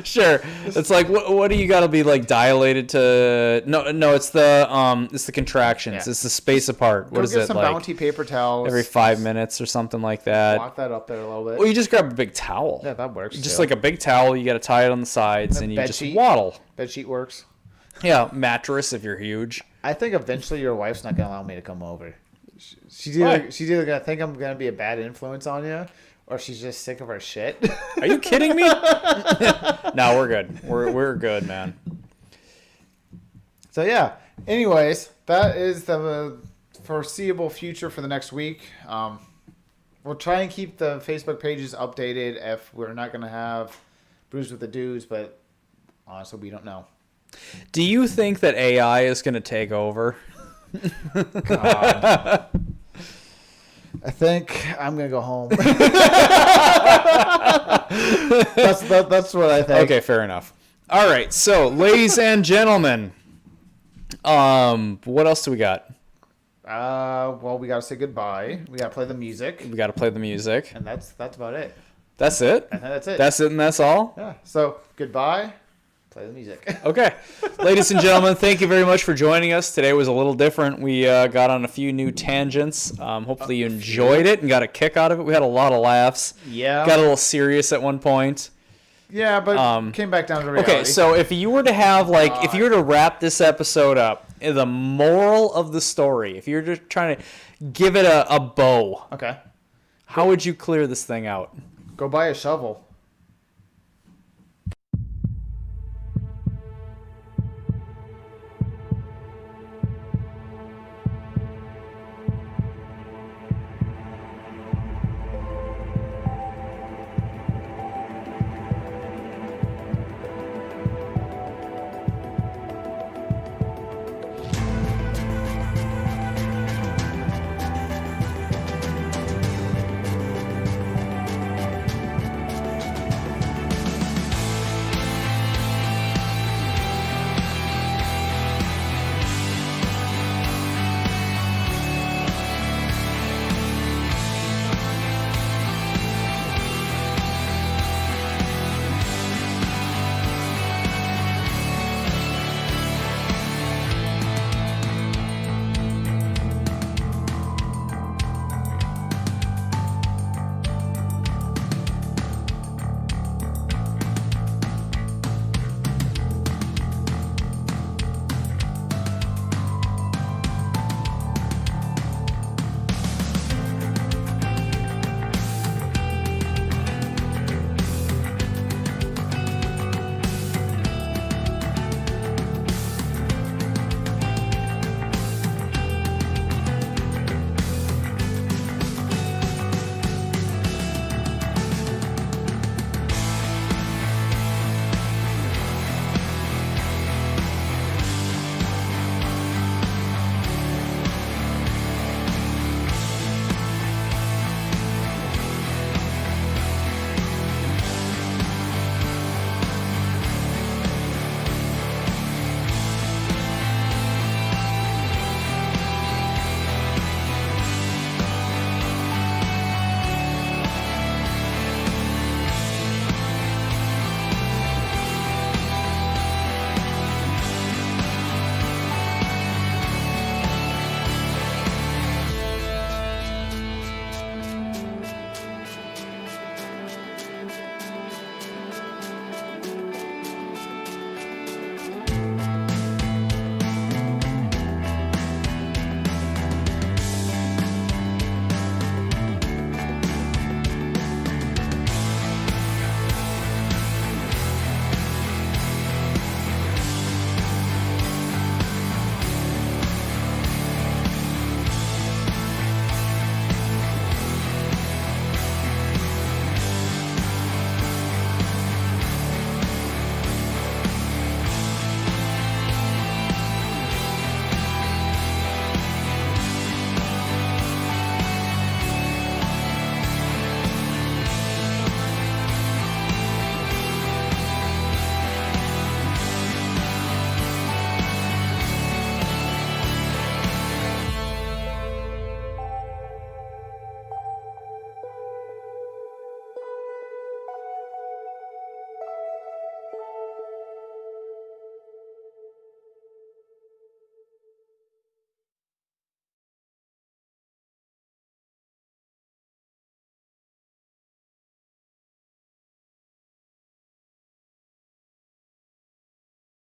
Sure. It's like what do you got to be like dilated to? No, it's the contractions. Yeah. It's the space apart. What Go is get it some like? Bounty paper towels. Every 5 minutes or something like that. Lock that up there a little bit. Well, you just grab a big towel. Yeah, that works. Just too. like a big towel, you got to tie it on the sides A and you bed just sheet. waddle. Bed sheet works. Yeah, mattress if you're huge. I think eventually your wife's not gonna allow me to come over. She's Why? either gonna think I'm gonna be a bad influence on you, or she's just sick of our shit. Are you kidding me? No, we're good. We're good, man. So yeah. Anyways, that is the foreseeable future for the next week. We'll try and keep the Facebook pages updated if we're not gonna have Brews with the Dudes, but honestly, we don't know. Do you think that AI is going to take over? God. I think I'm gonna go home. That's what I think. Okay, fair enough. All right, so ladies and gentlemen, what else do we got? Well, we gotta say goodbye. We gotta play the music, We got to play the music. and that's about it. That's it. I think that's it. That's it, and that's all. Yeah. So goodbye. Play the music. Okay, ladies and gentlemen, thank you very much for joining us. Today was a little different. We got on a few new tangents. Hopefully you enjoyed it and got a kick out of it. We had a lot of laughs. Yeah. Got a little serious at one point. Yeah, but came back down to reality. Okay, so if you were to have if you were to wrap this episode up, the moral of the story, if you're just trying to give it a bow, Okay. how would you clear this thing out? Go buy a shovel.